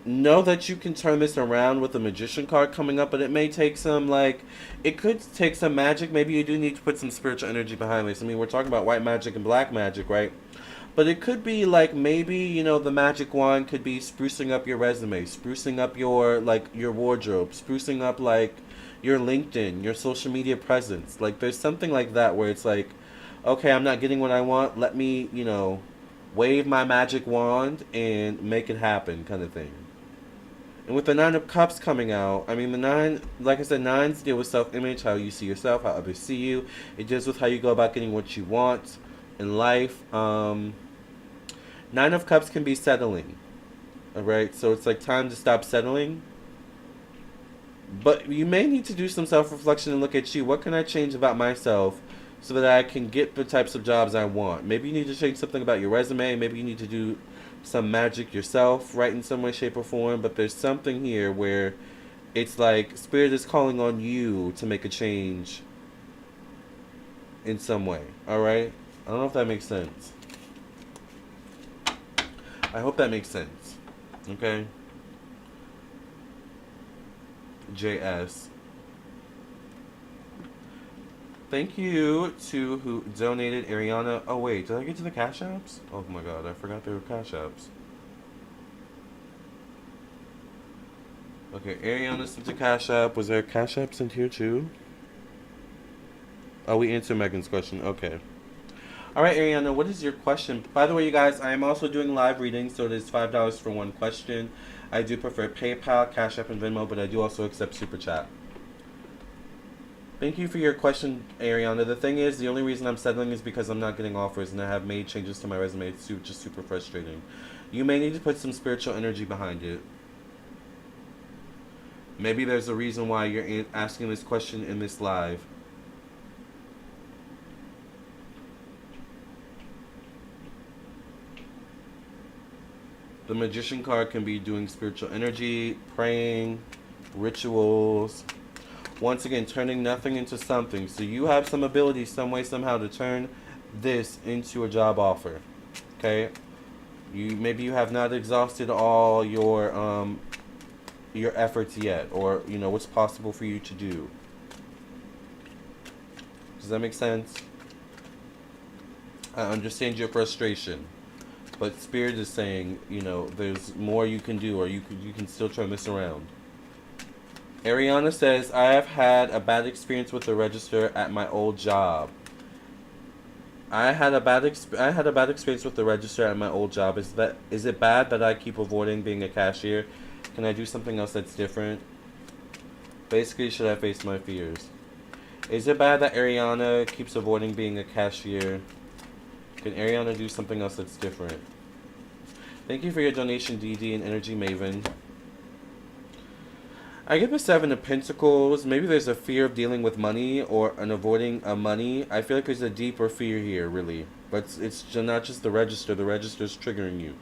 know that you can turn this around with the Magician card coming up, but it may take some, like, it could take some magic. Maybe you do need to put some spiritual energy behind this. I mean, we're talking about white magic and black magic, right? But it could be like, maybe, the magic wand could be sprucing up your resume, sprucing up your, like, your wardrobe, sprucing up, like, your LinkedIn, your social media presence. Like, there's something like that where it's like, okay, I'm not getting what I want. Let me, wave my magic wand and make it happen, kind of thing. And with the Nine of Cups coming out, I mean, the nine, like I said, nines deal with self-image, how you see yourself, how others see you. It deals with how you go about getting what you want in life. Nine of Cups can be settling. Alright, so it's like time to stop settling. But you may need to do some self-reflection and look at you. What can I change about myself so that I can get the types of jobs I want? Maybe you need to change something about your resume. Maybe you need to do some magic yourself, right, in some way, shape, or form. But there's something here where it's like Spirit is calling on you to make a change in some way. All right? I don't know if that makes sense. I hope that makes sense. Okay? JS. Thank you to who donated Ariana. Oh, wait. Did I get to the Cash Apps? Oh, my God. I forgot there were Cash Apps. Okay. Ariana sent a Cash App. Was there a Cash App sent here, too? Oh, we answered Megan's question. Okay. All right, Ariana, what is your question? By the way, you guys, I am also doing live readings, so it is $5 for one question. I do prefer PayPal, Cash App, and Venmo, but I do also accept Super Chat. Thank you for your question, Ariana. The thing is, the only reason I'm settling is because I'm not getting offers, and I have made changes to my resume. It's just super frustrating. You may need to put some spiritual energy behind it. Maybe there's a reason why you're asking this question in this live. The Magician card can be doing spiritual energy, praying, rituals. Once again, turning nothing into something. So you have some ability, some way, somehow to turn this into a job offer. Okay? Maybe you have not exhausted all your efforts yet, or what's possible for you to do. Does that make sense? I understand your frustration. But Spirit is saying, there's more you can do, or you can still turn this around. Ariana says, I have had a bad experience with the register at my old job. I had a bad experience with the register at my old job. Is it bad that I keep avoiding being a cashier? Can I do something else that's different? Basically, should I face my fears? Is it bad that Ariana keeps avoiding being a cashier? Can Ariana do something else that's different? Thank you for your donation, DD and Energy Maven. I get the Seven of Pentacles. Maybe there's a fear of dealing with money or an avoiding of money. I feel like there's a deeper fear here, really. But it's not just the register. The register's triggering you.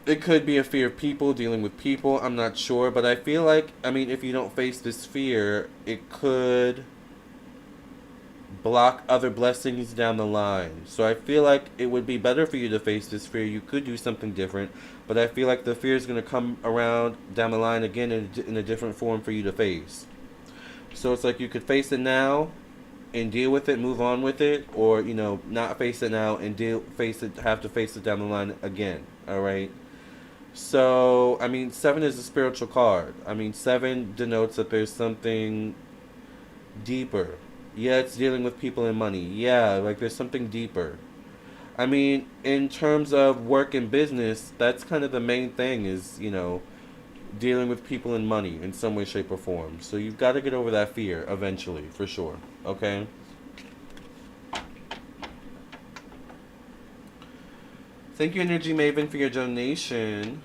It could be a fear of people, dealing with people. I'm not sure. But I feel like, if you don't face this fear, it could block other blessings down the line. So I feel like it would be better for you to face this fear. You could do something different, but I feel like the fear is going to come around down the line again in a different form for you to face. So it's like you could face it now and deal with it, move on with it, or not face it now and have to face it down the line again. All right. So 7 is a spiritual card. 7 denotes that there's something deeper. Yeah, it's dealing with people and money. Yeah, like there's something deeper. In terms of work and business, that's kind of the main thing is, dealing with people and money in some way, shape, or form. So you've got to get over that fear eventually, for sure. Okay? Thank you, Energy Maven, for your donation.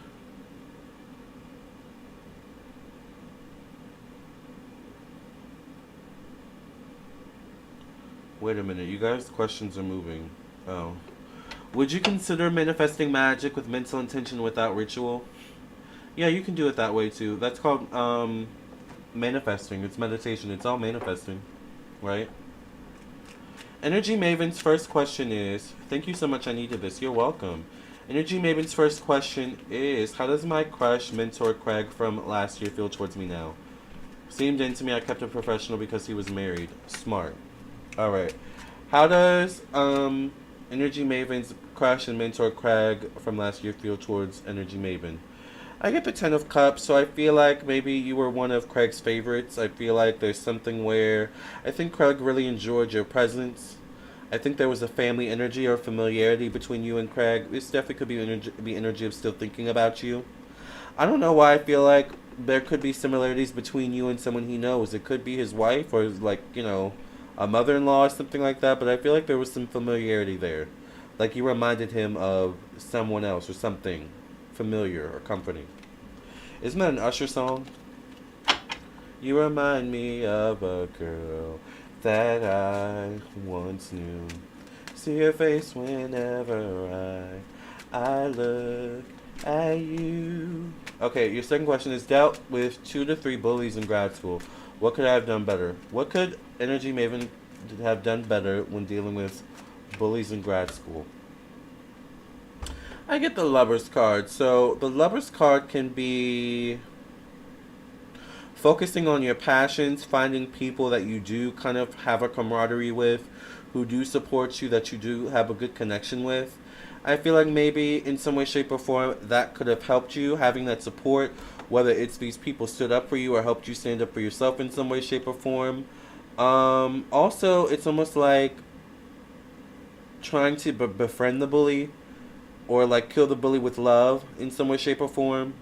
Wait a minute, you guys' questions are moving. Oh. Would you consider manifesting magic with mental intention without ritual? Yeah, you can do it that way too. That's called manifesting. It's meditation. It's all manifesting, right? Energy Maven's first question is, thank you so much, I needed this. You're welcome. Energy Maven's first question is, how does my crush, mentor Craig from last year feel towards me now? Seemed into me, I kept it professional because he was married. Smart. Alright. How does Energy Maven's crush and mentor Craig from last year feel towards Energy Maven? I get the 10 of Cups, so I feel like maybe you were one of Craig's favorites. I feel like there's something where I think Craig really enjoyed your presence. I think there was a family energy or familiarity between you and Craig. This definitely could be energy of still thinking about you. I don't know why I feel like there could be similarities between you and someone he knows. It could be his wife or a mother-in-law or something like that, but I feel like there was some familiarity there. Like you reminded him of someone else or something familiar or comforting. Isn't that an Usher song? You remind me of a girl that I once knew. See her face whenever I look At you. Okay, your second question is dealt with 2 to 3 bullies in grad school. What could I have done better? What could Energy Maven have done better when dealing with bullies in grad school? I get the Lover's card. So the Lover's card can be focusing on your passions, finding people that you do kind of have a camaraderie with, who do support you, that you do have a good connection with. I feel like maybe in some way, shape, or form that could have helped you, having that support, whether it's these people stood up for you or helped you stand up for yourself in some way, shape, or form. Also, it's almost like trying to befriend the bully or like kill the bully with love in some way, shape, or form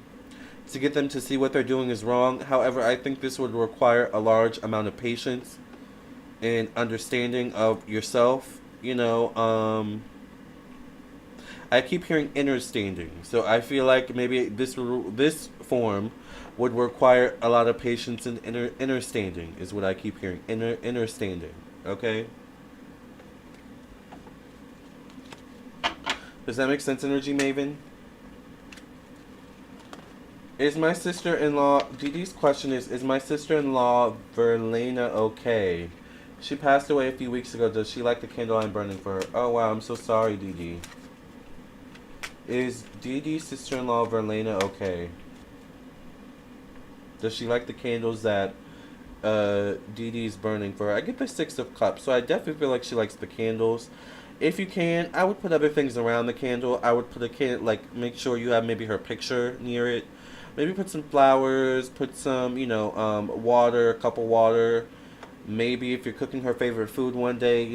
to get them to see what they're doing is wrong. However, I think this would require a large amount of patience and understanding of yourself. I keep hearing understanding, so I feel like maybe this form would require a lot of patience and understanding is what I keep hearing. Understanding. Okay. Does that make sense, Energy Maven? Is my sister-in-law... Dee Dee's question is my sister-in-law Verlena okay? She passed away a few weeks ago. Does she like the candle I'm burning for her? Oh, wow. I'm so sorry, Dee Dee. Is Dee Dee's sister-in-law Verlena okay? Does she like the candles that Dee Dee's burning for her? I get the Six of Cups, so I definitely feel like she likes the candles. If you can, I would put other things around the candle. I would put a candle, like, make sure you have maybe her picture near it. Maybe put some flowers, put some, water, a cup of water. Maybe if you're cooking her favorite food one day,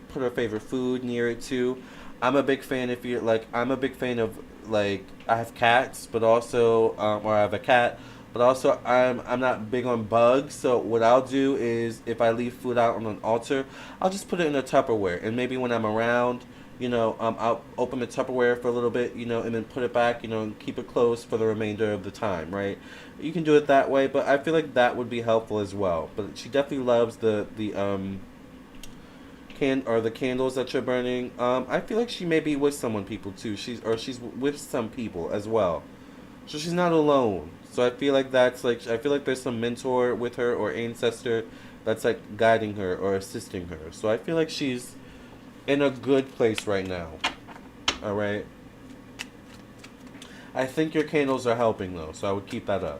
put her favorite food near it too. I'm a big fan if you're like, I'm a big fan of like, I have cats, but also, or I have a cat, but also I'm not big on bugs. So what I'll do is if I leave food out on an altar, I'll just put it in a Tupperware, and maybe when I'm around, I'll open the Tupperware for a little bit, and then put it back, and keep it closed for the remainder of the time, right? You can do it that way, but I feel like that would be helpful as well. But she definitely loves the candles that you're burning. I feel like she may be with someone people too. She's with some people as well. So she's not alone. So I feel like there's some mentor with her or ancestor that's like guiding her or assisting her. So I feel like she's in a good place right now. All right. I think your candles are helping though, so I would keep that up.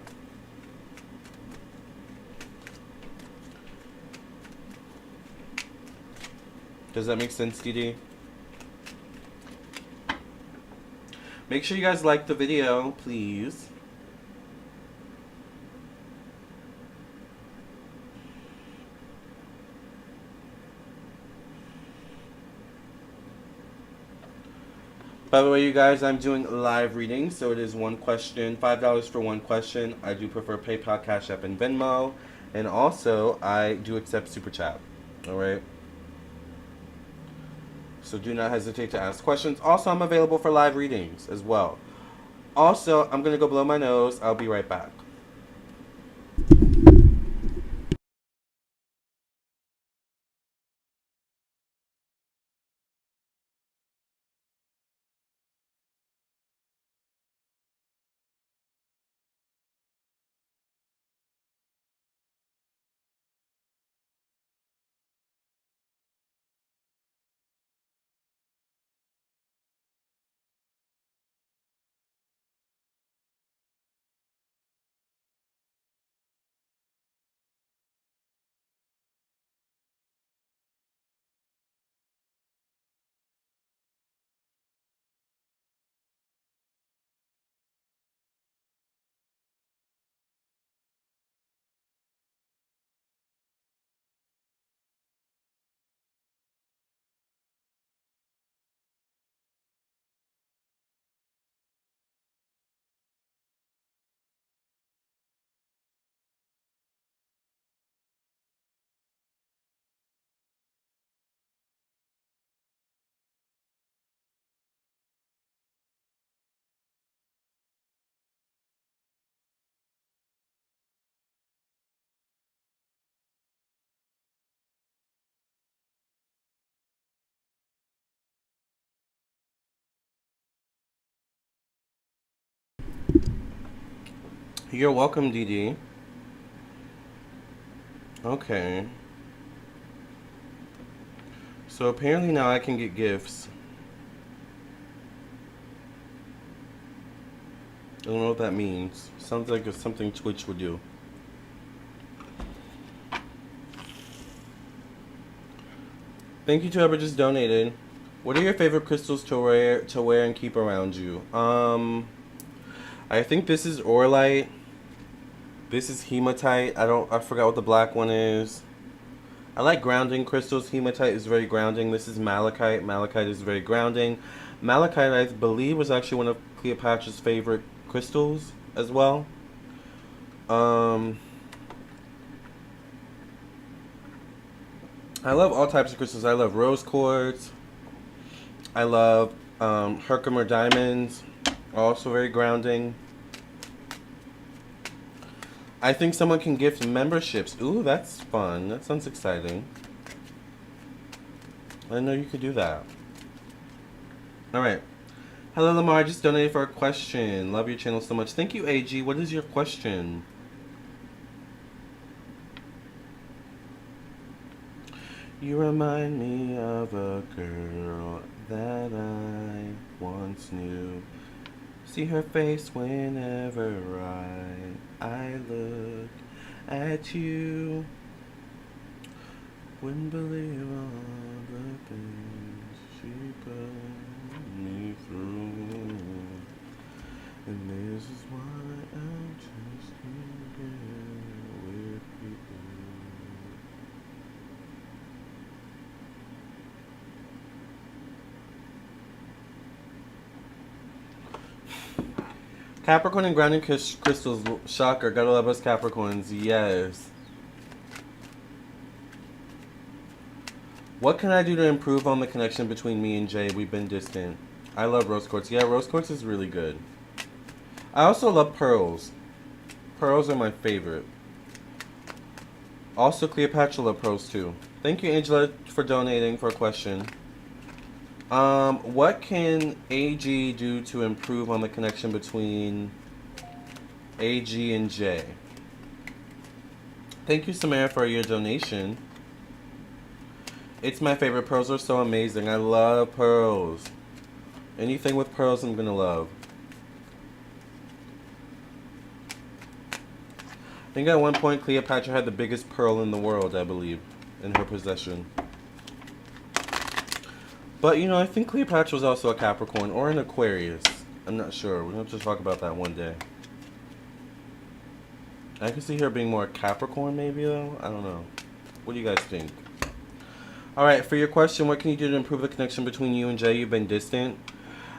Does that make sense, Dee Dee? Make sure you guys like the video, please. By the way, you guys, I'm doing live readings, so it is one question, $5 for one question. I do prefer PayPal, Cash App, and Venmo, and also I do accept Super Chat. All right. So do not hesitate to ask questions. Also, I'm available for live readings as well. Also, I'm gonna go blow my nose. I'll be right back. You're welcome, Dee Dee. Okay. So apparently now I can get gifts. I don't know what that means. Sounds like it's something Twitch would do. Thank you to whoever just donated. What are your favorite crystals to wear and keep around you? I think this is Orlite. This is hematite. I forgot what the black one is. I like grounding crystals. Hematite is very grounding. This is malachite. Malachite is very grounding. Malachite, I believe, was actually one of Cleopatra's favorite crystals as well. I love all types of crystals. I love rose quartz. I love Herkimer diamonds. Also very grounding. I think someone can gift memberships. Ooh, that's fun. That sounds exciting. I didn't know you could do that. Alright. Hello, Lamarr. Just donated for a question. Love your channel so much. Thank you, AG. What is your question? You remind me of a girl that I once knew. See her face whenever I look at you. Wouldn't believe all the things she put me through. And this is why I just can't get with you. Capricorn and grounding crystals, shocker. Gotta love us Capricorns, yes. What can I do to improve on the connection between me and Jay? We've been distant. I love rose quartz. Yeah, rose quartz is really good. I also love pearls. Pearls are my favorite. Also, Cleopatra love pearls too. Thank you, Angela, for donating for a question. What can AG do to improve on the connection between AG and J? Thank you, Samara, for your donation. It's my favorite. Pearls are so amazing. I love pearls. Anything with pearls I'm gonna love. I think at one point Cleopatra had the biggest pearl in the world, I believe, in her possession. But, you know, I think Cleopatra was also a Capricorn or an Aquarius. I'm not sure. We're going to have to talk about that one day. I can see her being more Capricorn, maybe, though. I don't know. What do you guys think? Alright, for your question, what can you do to improve the connection between you and Jay? You've been distant.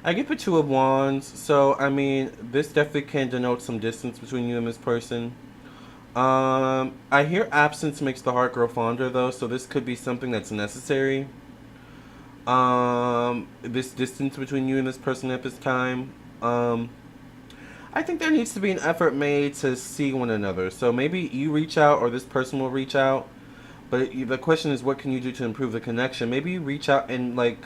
I get the Two of Wands. So, I mean, this definitely can denote some distance between you and this person. I hear absence makes the heart grow fonder, though. So this could be something that's necessary. This distance between you and this person at this time. I think there needs to be an effort made to see one another. So maybe you reach out or this person will reach out. But the question is, what can you do to improve the connection? Maybe you reach out and, like,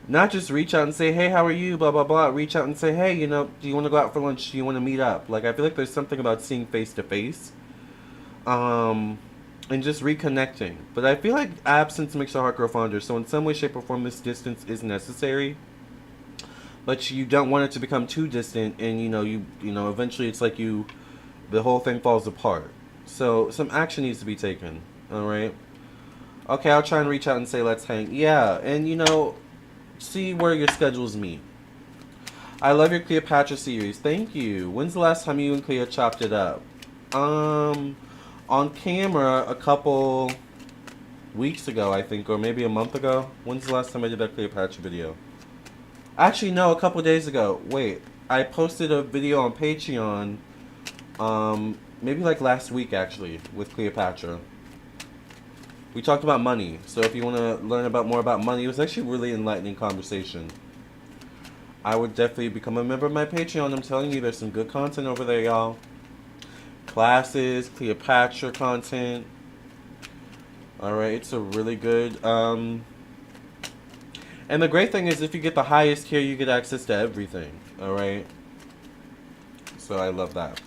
not just reach out and say, hey, how are you, blah, blah, blah. Reach out and say, hey, you know, do you want to go out for lunch? Do you want to meet up? Like, I feel like there's something about seeing face to face. And just reconnecting. But I feel like absence makes the heart grow fonder. So in some way, shape, or form, this distance is necessary. But you don't want it to become too distant. And, you know, eventually it's like the whole thing falls apart. So some action needs to be taken. Alright? Okay, I'll try and reach out and say, let's hang. Yeah, and, you know, see where your schedules meet. I love your Cleopatra series. Thank you. When's the last time you and Cleo chopped it up? On camera a couple weeks ago, I think, or maybe a month ago. When's the last time I did that Cleopatra video? Actually, no, a couple days ago. Wait, I posted a video on Patreon, maybe like last week, actually, with Cleopatra. We talked about money, so if you want to learn more about money, it was actually a really enlightening conversation. I would definitely become a member of my Patreon. I'm telling you, there's some good content over there, y'all. Classes, Cleopatra content. Alright, it's a really good, and the great thing is if you get the highest tier, you get access to everything. Alright? So I love that.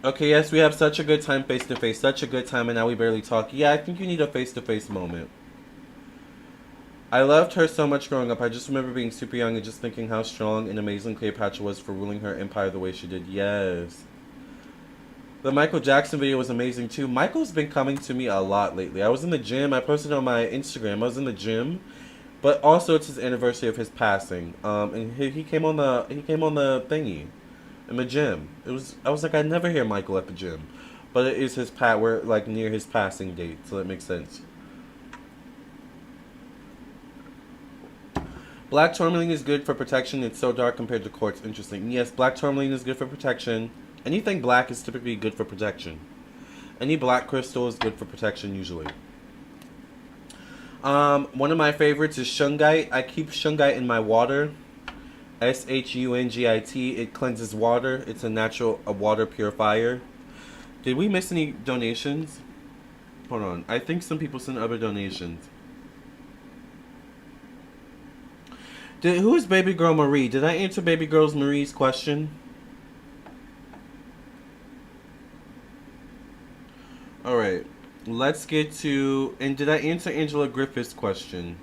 Okay, yes, we have such a good time face to face. Such a good time, and now we barely talk. Yeah, I think you need a face to face moment. I loved her so much growing up. I just remember being super young and just thinking how strong and amazing Cleopatra was for ruling her empire the way she did. Yes. The Michael Jackson video was amazing too. Michael's been coming to me a lot lately. I was in the gym. I posted on my Instagram. I was in the gym, but also it's his anniversary of his passing. And he came on the thingy, in the gym. I was like, I never hear Michael at the gym, but it is we're like near his passing date, so that makes sense. Black tourmaline is good for protection. It's so dark compared to quartz. Interesting. Yes, black tourmaline is good for protection. Anything black is typically good for protection. Any black crystal is good for protection usually. One of my favorites is shungite. I keep shungite in my water. Shungit. It cleanses water. It's a water purifier. Did we miss any donations? Hold on. I think some people sent other donations. Who is Baby Girl Marie? Did I answer Baby Girl Marie's question? Alright. Let's get to... And did I answer Angela Griffith's question?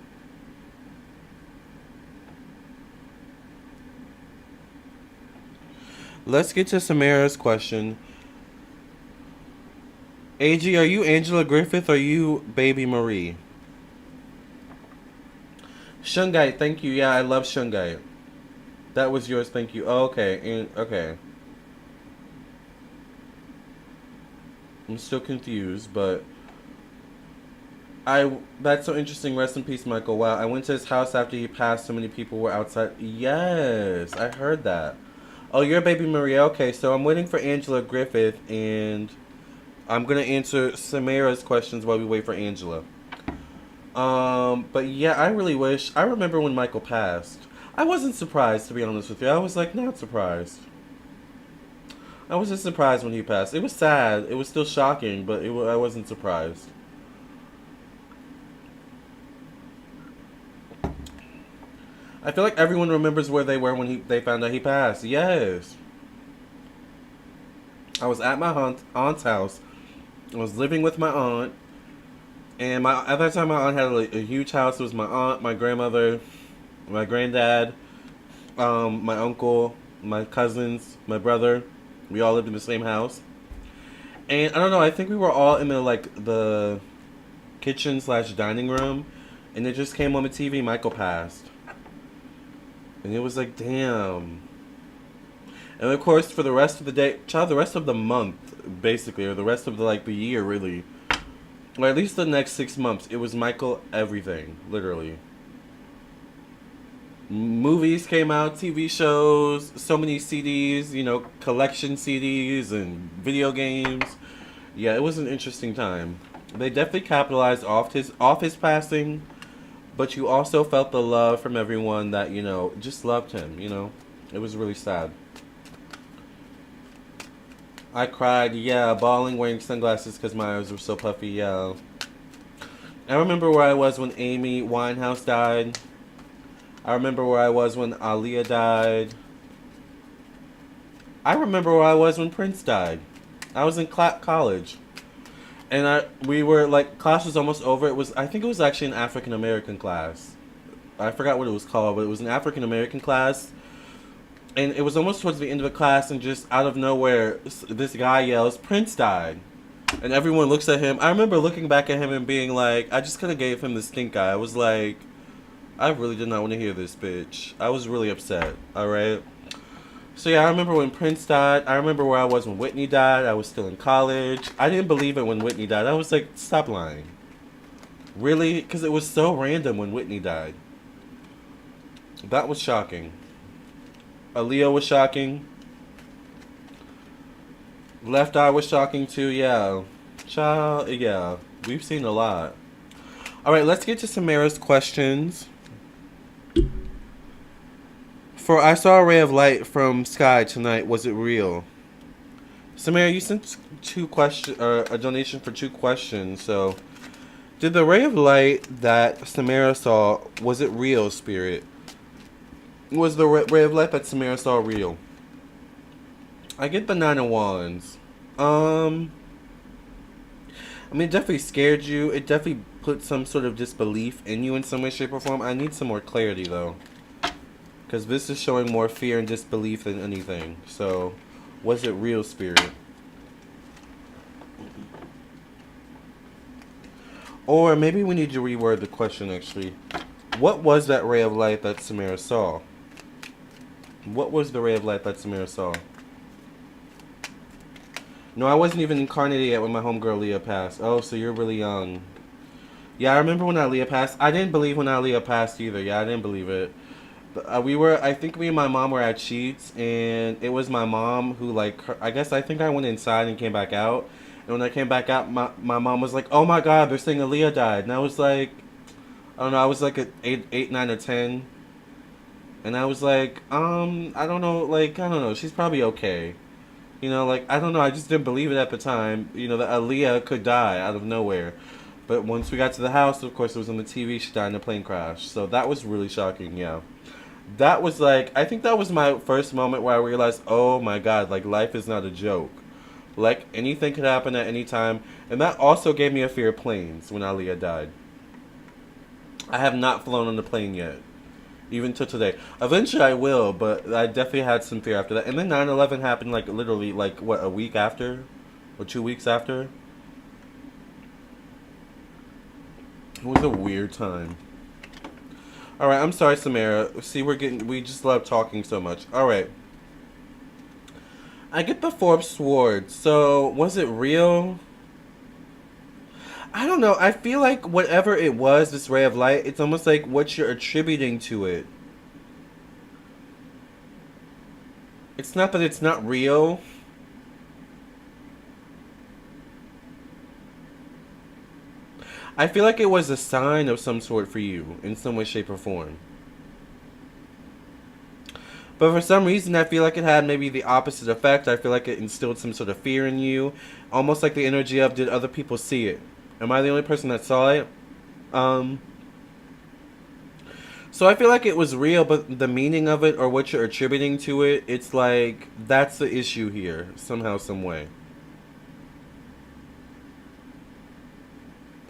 Let's get to Samara's question. AG, are you Angela Griffith or are you Baby Marie? Shungite, thank you. Yeah, I love shungite. That was yours, thank you. Oh, okay, okay. I'm still confused, but that's so interesting. Rest in peace, Michael. Wow, I went to his house after he passed. So many people were outside. Yes, I heard that. Oh, you're Baby Maria. Okay, so I'm waiting for Angela Griffith, and I'm gonna answer Samara's questions while we wait for Angela. But yeah, I really wish... I remember when Michael passed. I wasn't surprised, to be honest with you. I was, like, not surprised. I was just surprised when he passed. It was sad. It was still shocking, but I wasn't surprised. I feel like everyone remembers where they were when they found out he passed. Yes. I was at my aunt's house. I was living with my aunt. And at that time, my aunt had a huge house. It was my aunt, my grandmother, my granddad, my uncle, my cousins, my brother. We all lived in the same house. And I don't know, I think we were all in the kitchen / dining room. And it just came on the TV, Michael passed. And it was like, damn. And of course, for the rest of the day, the rest of the month, basically, or the rest of the year, really. Or at least the next 6 months, it was Michael everything, literally. Movies came out, TV shows, so many CDs, collection CDs and video games. Yeah, it was an interesting time. They definitely capitalized off his passing, but you also felt the love from everyone that, just loved him, It was really sad. I cried, yeah, bawling, wearing sunglasses because my eyes were so puffy, yeah. I remember where I was when Amy Winehouse died. I remember where I was when Aaliyah died. I remember where I was when Prince died. I was in college. And we were, class was almost over. I think it was actually an African American class. I forgot what it was called, but it was an African American class. And it was almost towards the end of the class, and just out of nowhere, this guy yells, "Prince died." And everyone looks at him. I remember looking back at him and being like, I just kind of gave him the stink eye. I was like, I really did not want to hear this, bitch. I was really upset, alright? So yeah, I remember when Prince died. I remember where I was when Whitney died. I was still in college. I didn't believe it when Whitney died. I was like, stop lying. Really? Because it was so random when Whitney died. That was shocking. Aaliyah was shocking. Left Eye was shocking too, yeah. Child, yeah. We've seen a lot. Alright, let's get to Samara's questions. I saw a ray of light from sky tonight. Was it real? Samara, you sent a donation for 2 questions, so... Did the ray of light that Samara saw, was it real, Spirit? Was the ray of light that Samara saw real? I get the Nine of Wands. I mean, it definitely scared you. It definitely put some sort of disbelief in you in some way, shape, or form. I need some more clarity, though. Because this is showing more fear and disbelief than anything. So, was it real, Spirit? Or maybe we need to reword the question, actually. What was that ray of light that Samara saw? What was the ray of light that Samara saw? No, I wasn't even incarnated yet when my homegirl Leah passed. Oh, so you're really young. Yeah, I remember when Aaliyah passed. I didn't believe when Aaliyah passed either. Yeah, I didn't believe it. But, I think me and my mom were at Sheets, and it was my mom who, like, I think I went inside and came back out. And when I came back out, my mom was like, oh my God, they're saying Aaliyah died. And I was like, I don't know, I was like at 8, 9, or 10. And I was like, I don't know, like, I don't know, she's probably okay. You know, like, I don't know, I just didn't believe it at the time, you know, that Aaliyah could die out of nowhere. But once we got to the house, of course, it was on the TV, she died in a plane crash. So that was really shocking, yeah. That was like, I think that was my first moment where I realized, oh my God, like, life is not a joke. Like, anything could happen at any time. And that also gave me a fear of planes when Aaliyah died. I have not flown on the plane yet. Even till today. Eventually I will, but I definitely had some fear after that. And then 9/11 happened, like, literally, like, what, a week after? Or 2 weeks after? It was a weird time. Alright, I'm sorry, Samara. See, we just love talking so much. Alright. I get the Four of Swords. So, was it real? I don't know. I feel like whatever it was, this ray of light, it's almost like what you're attributing to it. It's not that it's not real. I feel like it was a sign of some sort for you, in some way, shape, or form. But for some reason, I feel like it had maybe the opposite effect. I feel like it instilled some sort of fear in you. Almost like the energy of, did other people see it? Am I the only person that saw it? So I feel like it was real, but the meaning of it, or what you're attributing to it, it's like, that's the issue here, somehow, some way.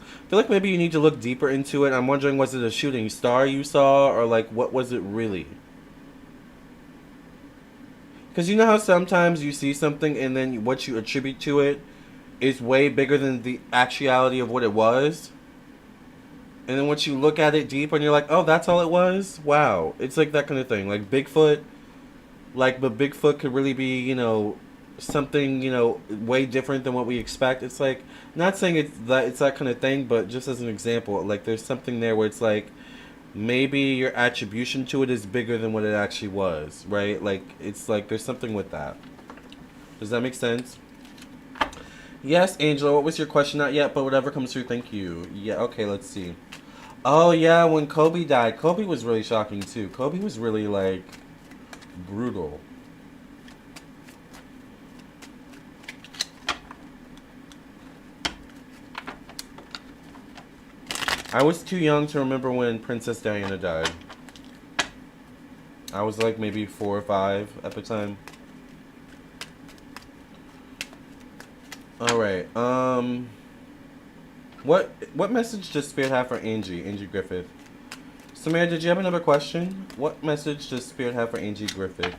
I feel like maybe you need to look deeper into it. I'm wondering, was it a shooting star you saw, or like, what was it really? Because you know how sometimes you see something and then what you attribute to it is way bigger than the actuality of what it was? And then once you look at it deeper and you're like, oh, that's all it was? Wow. It's like that kind of thing. Like Bigfoot, but Bigfoot could really be, you know, something, you know, way different than what we expect. It's like, not saying it's that kind of thing, but just as an example, like there's something there where it's like, maybe your attribution to it is bigger than what it actually was, right? Like, it's like there's something with that. Does that make sense? Yes, Angela, what was your question? Not yet, but whatever comes through, thank you. Yeah, okay, let's see. Oh, yeah, when Kobe died, Kobe was really shocking, too. Kobe was really, like, brutal. I was too young to remember when Princess Diana died. I was like maybe 4 or 5 at the time. Alright, what message does Spirit have for Angie Griffith? Samara, did you have another question? What message does Spirit have for Angie Griffith?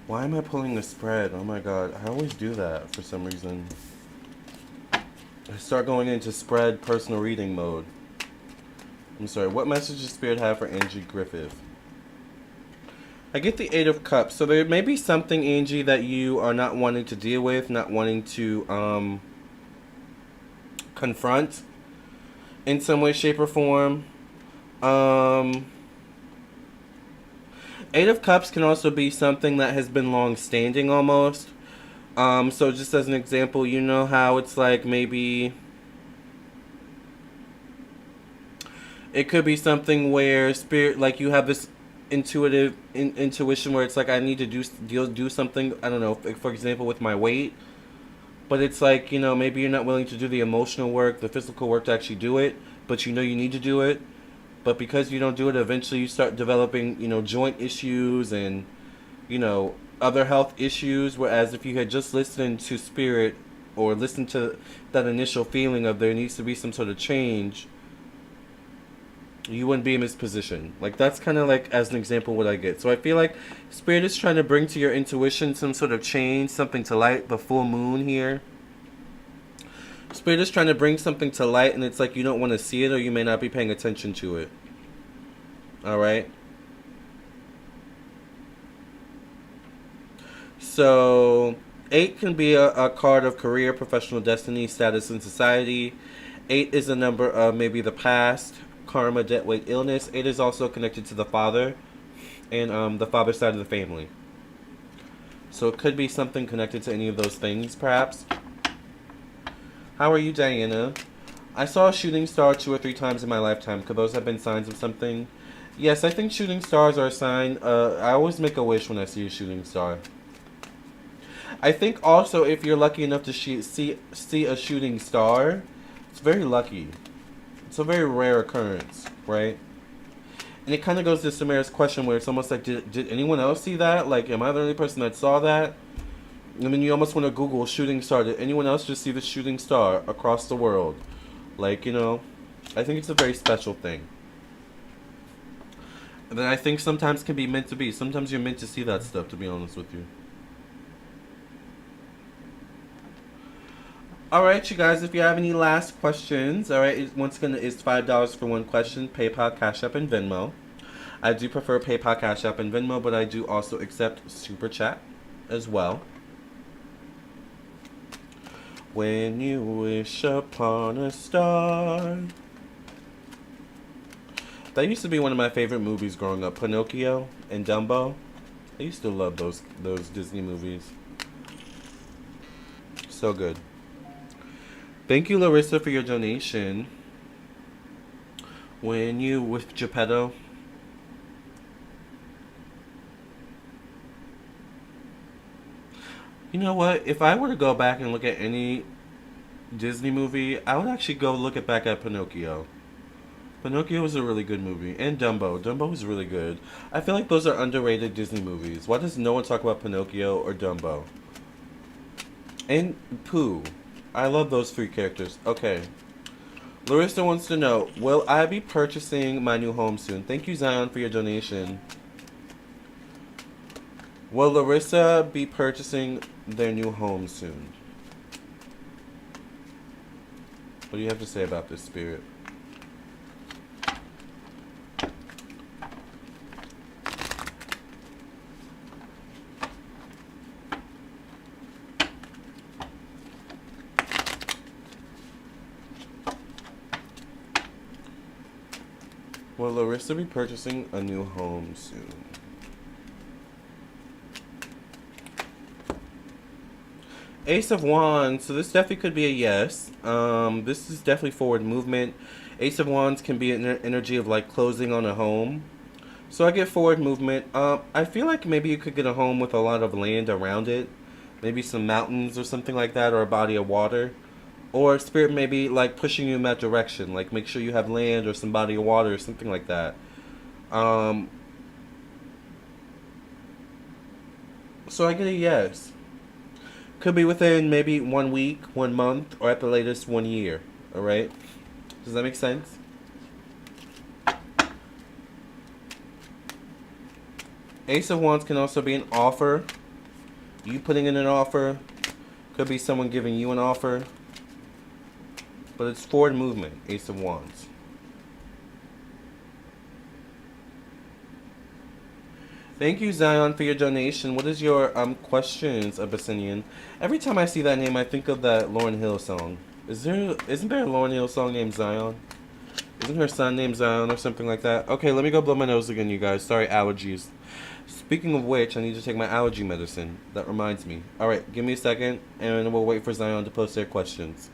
Why am I pulling the spread? Oh my God, I always do that for some reason. I start going into spread personal reading mode. I'm sorry, what message does Spirit have for Angie Griffith? I get the Eight of Cups. So there may be something, Angie, that you are not wanting to deal with, not wanting to confront in some way, shape, or form. Eight of Cups can also be something that has been long-standing almost. So just as an example, you know how it's like maybe it could be something where Spirit, like you have this intuition where it's like I need to do something. I don't know. For example, with my weight, but it's like, maybe you're not willing to do the emotional work, the physical work to actually do it, but you need to do it. But because you don't do it, eventually you start developing, joint issues and, other health issues. Whereas if you had just listened to spirit or listened to that initial feeling of there needs to be some sort of change, you wouldn't be in this position. Like, that's kind of like, as an example, what I get. So I feel like spirit is trying to bring to your intuition some sort of change, something to light. The full moon here. Spirit is trying to bring something to light, and it's like you don't want to see it, or you may not be paying attention to it. Alright? So, 8 can be a card of career, professional destiny, status in society. 8 is a number of maybe the past, karma, debt, weight, illness. 8 is also connected to the father and the father side of the family. So it could be something connected to any of those things, perhaps. How are you, Diana? I saw a shooting star 2 or 3 times in my lifetime. Could those have been signs of something? Yes, I think shooting stars are a sign. I always make a wish when I see a shooting star. I think also if you're lucky enough to see a shooting star, it's very lucky. It's a very rare occurrence, right? And it kind of goes to Samara's question where it's almost like, did anyone else see that? Like, am I the only person that saw that? I mean, you almost want to Google shooting star. Did anyone else just see the shooting star across the world? Like, I think it's a very special thing. And then I think sometimes can be meant to be. Sometimes you're meant to see that stuff, to be honest with you. Alright, you guys, if you have any last questions, alright, once again, it's $5 for one question, PayPal, Cash App, and Venmo. I do prefer PayPal, Cash App, and Venmo, but I do also accept Super Chat as well. When you wish upon a star. That used to be one of my favorite movies growing up, Pinocchio and Dumbo. I used to love those Disney movies. So good. Thank you, Larissa, for your donation. When you with Geppetto. You know what? If I were to go back and look at any Disney movie, I would actually go look back at Pinocchio. Pinocchio was a really good movie. And Dumbo. Dumbo was really good. I feel like those are underrated Disney movies. Why does no one talk about Pinocchio or Dumbo? And Pooh. I love those 3 characters. Okay. Larissa wants to know, will I be purchasing my new home soon? Thank you, Zion, for your donation. Will Larissa be purchasing their new home soon? What do you have to say about this, Spirit? Will Larissa be purchasing a new home soon? Ace of Wands. So this definitely could be a yes. This is definitely forward movement. Ace of Wands can be an energy of like closing on a home. So I get forward movement. I feel like maybe you could get a home with a lot of land around it. Maybe some mountains or something like that, or a body of water. Or Spirit may be like pushing you in that direction. Like make sure you have land or some body of water or something like that. So I get a yes. Could be within maybe 1 week, 1 month, or at the latest 1 year. Alright? Does that make sense? Ace of Wands can also be an offer. You putting in an offer. Could be someone giving you an offer. But it's forward movement, Ace of Wands. Thank you, Zion, for your donation. What is your questions, Abyssinian? Every time I see that name, I think of that Lauryn Hill song. Isn't there a Lauryn Hill song named Zion? Isn't her son named Zion or something like that? Okay, let me go blow my nose again, you guys. Sorry, allergies. Speaking of which, I need to take my allergy medicine. That reminds me. Alright, give me a second, and we'll wait for Zion to post their questions.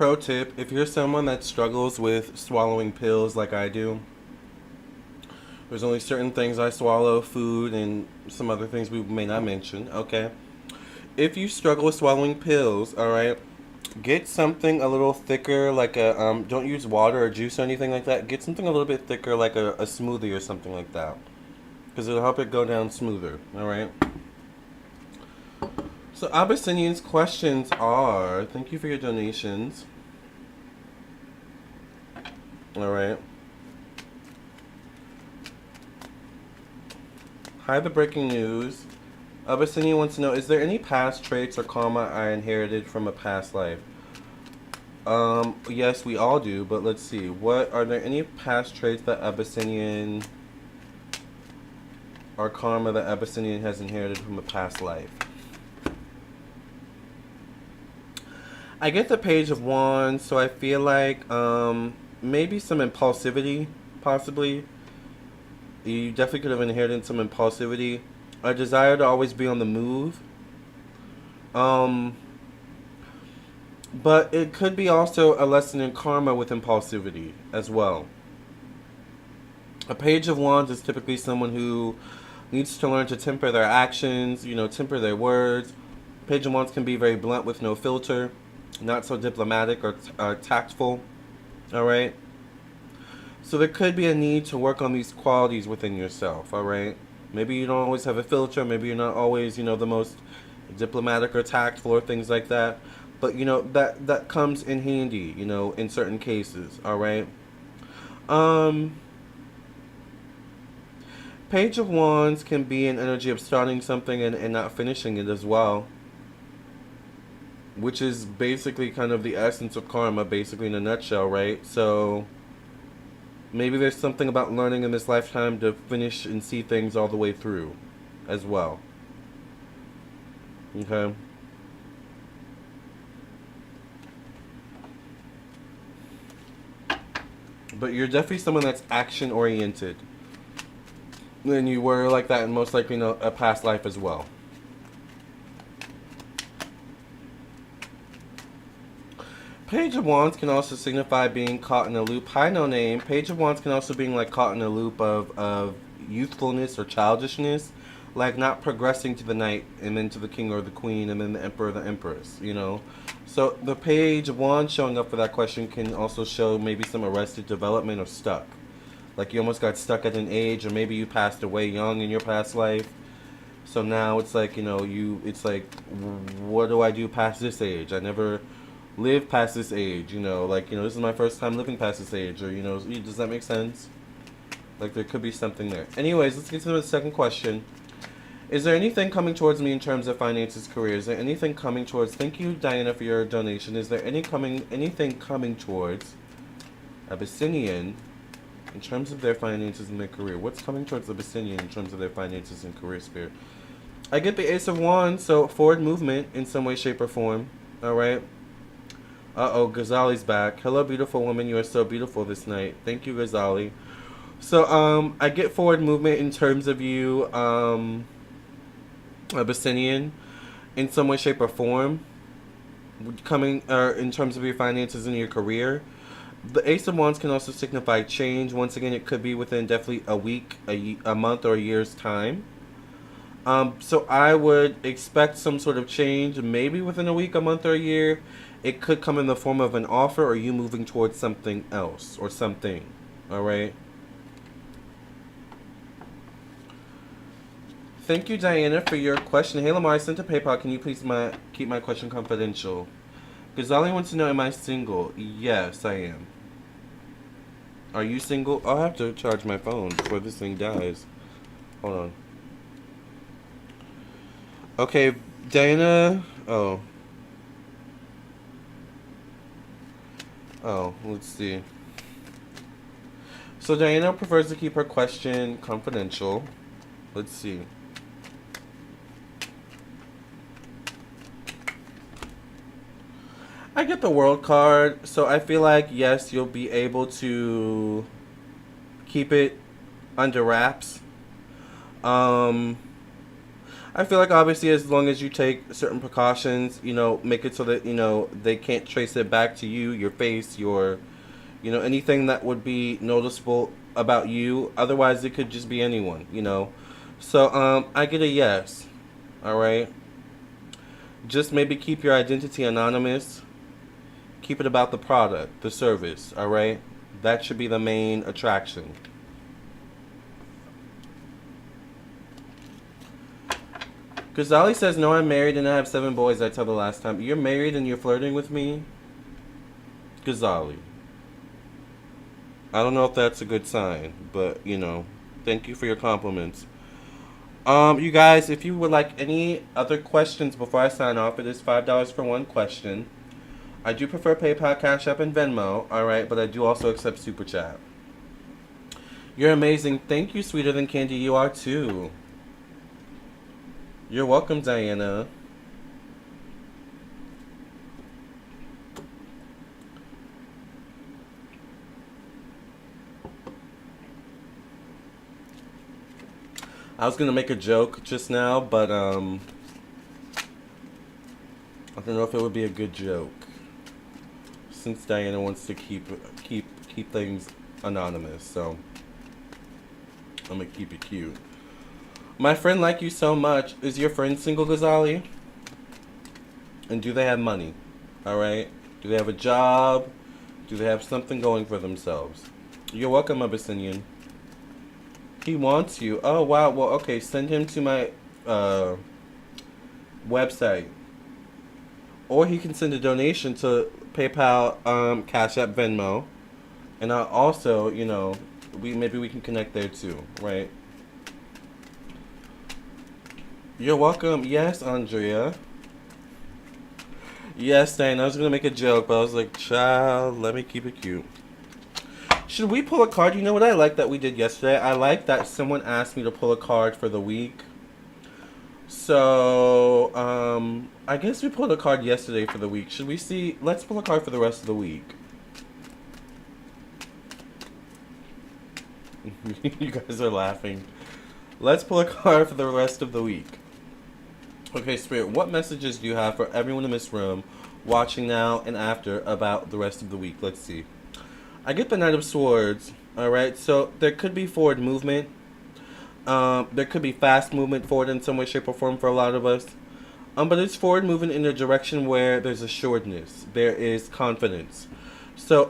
pro tip, if you're someone that struggles with swallowing pills like I do, there's only certain things I swallow, food, and some other things we may not mention, okay? If you struggle with swallowing pills, alright, get something a little thicker, like a, don't use water or juice or anything like that. Get something a little bit thicker, like a smoothie or something like that. Because it'll help it go down smoother, alright? So Abyssinian's questions are, thank you for your donations. Alright. Hi, the breaking news. Abyssinian wants to know, is there any past traits or karma I inherited from a past life? Yes, we all do, but let's see. Are there any past traits that Abyssinian or karma that Abyssinian has inherited from a past life? I get the Page of Wands, so I feel like maybe some impulsivity, possibly. You definitely could have inherited some impulsivity. A desire to always be on the move. But it could be also a lesson in karma with impulsivity as well. A Page of Wands is typically someone who needs to learn to temper their actions, temper their words. Page of Wands can be very blunt with no filter, not so diplomatic or tactful. Alright? So there could be a need to work on these qualities within yourself, alright? Maybe you don't always have a filter, maybe you're not always, the most diplomatic or tactful or things like that. But, that comes in handy, in certain cases, alright? Page of Wands can be an energy of starting something and not finishing it as well. Which is basically kind of the essence of karma, basically in a nutshell, right? So maybe there's something about learning in this lifetime to finish and see things all the way through as well. Okay? But you're definitely someone that's action-oriented. And you were like that in most likely a past life as well. Page of Wands can also signify being caught in a loop. Hi, no name. Page of Wands can also be like caught in a loop of youthfulness or childishness. Like not progressing to the knight and then to the king or the queen and then the emperor or the empress, So the Page of Wands showing up for that question can also show maybe some arrested development or stuck. Like you almost got stuck at an age, or maybe you passed away young in your past life. So now it's like, it's like, what do I do past this age? I never live past this age, this is my first time living past this age, or, does that make sense? Like, there could be something there. Anyways, let's get to the second question. Is there anything coming towards me in terms of finances, career? Is there anything coming towards, thank you, Diana, for your donation. Is there anything coming towards Abyssinian in terms of their finances and their career? What's coming towards Abyssinian in terms of their finances and career spirit? I get the Ace of Wands, so forward movement in some way, shape, or form. Alright? Uh-oh, Ghazali's back. Hello, beautiful woman. You are so beautiful this night. Thank you, Ghazali. So, I get forward movement in terms of you, Abyssinian, in some way, shape, or form. Coming, in terms of your finances and your career. The Ace of Wands can also signify change. Once again, it could be within definitely a week, a month, or a year's time. So I would expect some sort of change, maybe within a week, a month, or a year. It could come in the form of an offer or you moving towards something else or something. Alright? Thank you, Diana, for your question. Hey, Lamarr, I sent a PayPal. Can you please keep my question confidential? Ghazali wants to know, am I single? Yes, I am. Are you single? I'll have to charge my phone before this thing dies. Hold on. Okay, Diana. Oh, let's see. So Diana prefers to keep her question confidential. Let's see. I get the World card, so I feel like, yes, you'll be able to keep it under wraps. I feel like obviously as long as you take certain precautions, you know, make it so that, you know, they can't trace it back to you, your face, your, you know, anything that would be noticeable about you. Otherwise, it could just be anyone, you know. So, I get a yes. All right. Just maybe keep your identity anonymous. Keep it about the product, the service. All right. That should be the main attraction. Ghazali says, no, I'm married and I have 7 boys. I tell the last time. You're married and you're flirting with me? Ghazali. I don't know if that's a good sign, but, you know, thank you for your compliments. You guys, if you would like any other questions before I sign off, it is $5 for one question. I do prefer PayPal, Cash App, and Venmo, alright, but I do also accept Super Chat. You're amazing. Thank you, Sweeter Than Candy. You are too. You're welcome, Diana. I was gonna make a joke just now, but I don't know if it would be a good joke, since Diana wants to keep things anonymous. So I'm gonna keep it cute. My friend like you so much. Is your friend single, Ghazali? And do they have money? All right. Do they have a job? Do they have something going for themselves? You're welcome, Abyssinian. He wants you. Oh, wow. Well, okay. Send him to my website. Or he can send a donation to PayPal, Cash App, Venmo. And I'll also, you know, maybe we can connect there too, right? You're welcome. Yes, Andrea. Yes, Diane. I was going to make a joke, but I was like, child, let me keep it cute. Should we pull a card? You know what I like that we did yesterday? I like that someone asked me to pull a card for the week. So, I guess we pulled a card yesterday for the week. Should we see? Let's pull a card for the rest of the week. You guys are laughing. Let's pull a card for the rest of the week. Okay, Spirit, what messages do you have for everyone in this room watching now and after about the rest of the week? Let's see. I get the Knight of Swords, alright? So there could be forward movement. There could be fast movement forward in some way, shape, or form for a lot of us. But it's forward movement in a direction where there's assuredness. There is confidence. So,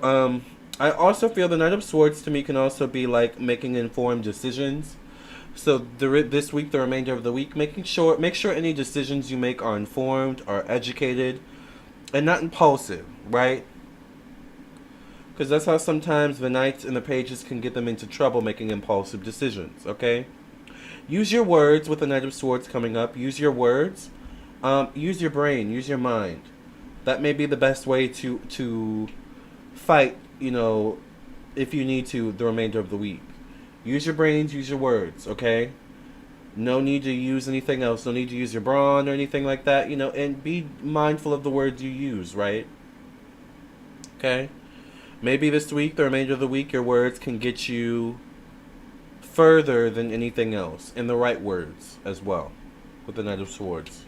I also feel the Knight of Swords to me can also be like making informed decisions. So this week, the remainder of the week, make sure any decisions you make are informed, are educated, and not impulsive, right? Because that's how sometimes the Knights and the Pages can get them into trouble making impulsive decisions, okay? Use your words with the Knight of Swords coming up. Use your words. Use your brain. Use your mind. That may be the best way to fight, you know, if you need to, the remainder of the week. Use your brains, use your words, okay? No need to use anything else. No need to use your brawn or anything like that, you know, and be mindful of the words you use, right? Okay? Maybe this week, the remainder of the week, your words can get you further than anything else, in the right words as well, with the Knight of Swords.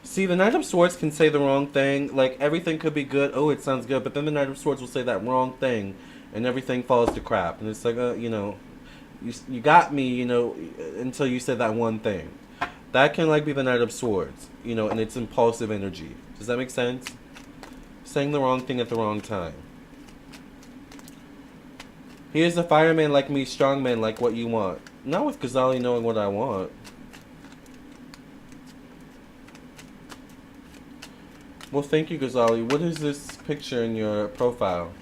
See, the Knight of Swords can say the wrong thing. Like, everything could be good. Oh, it sounds good. But then the Knight of Swords will say that wrong thing, and everything falls to crap. And it's like, you know, you got me, you know, until you said that one thing. That can, like, be the Knight of Swords, you know, and it's impulsive energy. Does that make sense? Saying the wrong thing at the wrong time. He is a fireman like me, strong man like what you want. Not with Ghazali knowing what I want. Well, thank you, Ghazali. What is this picture in your profile?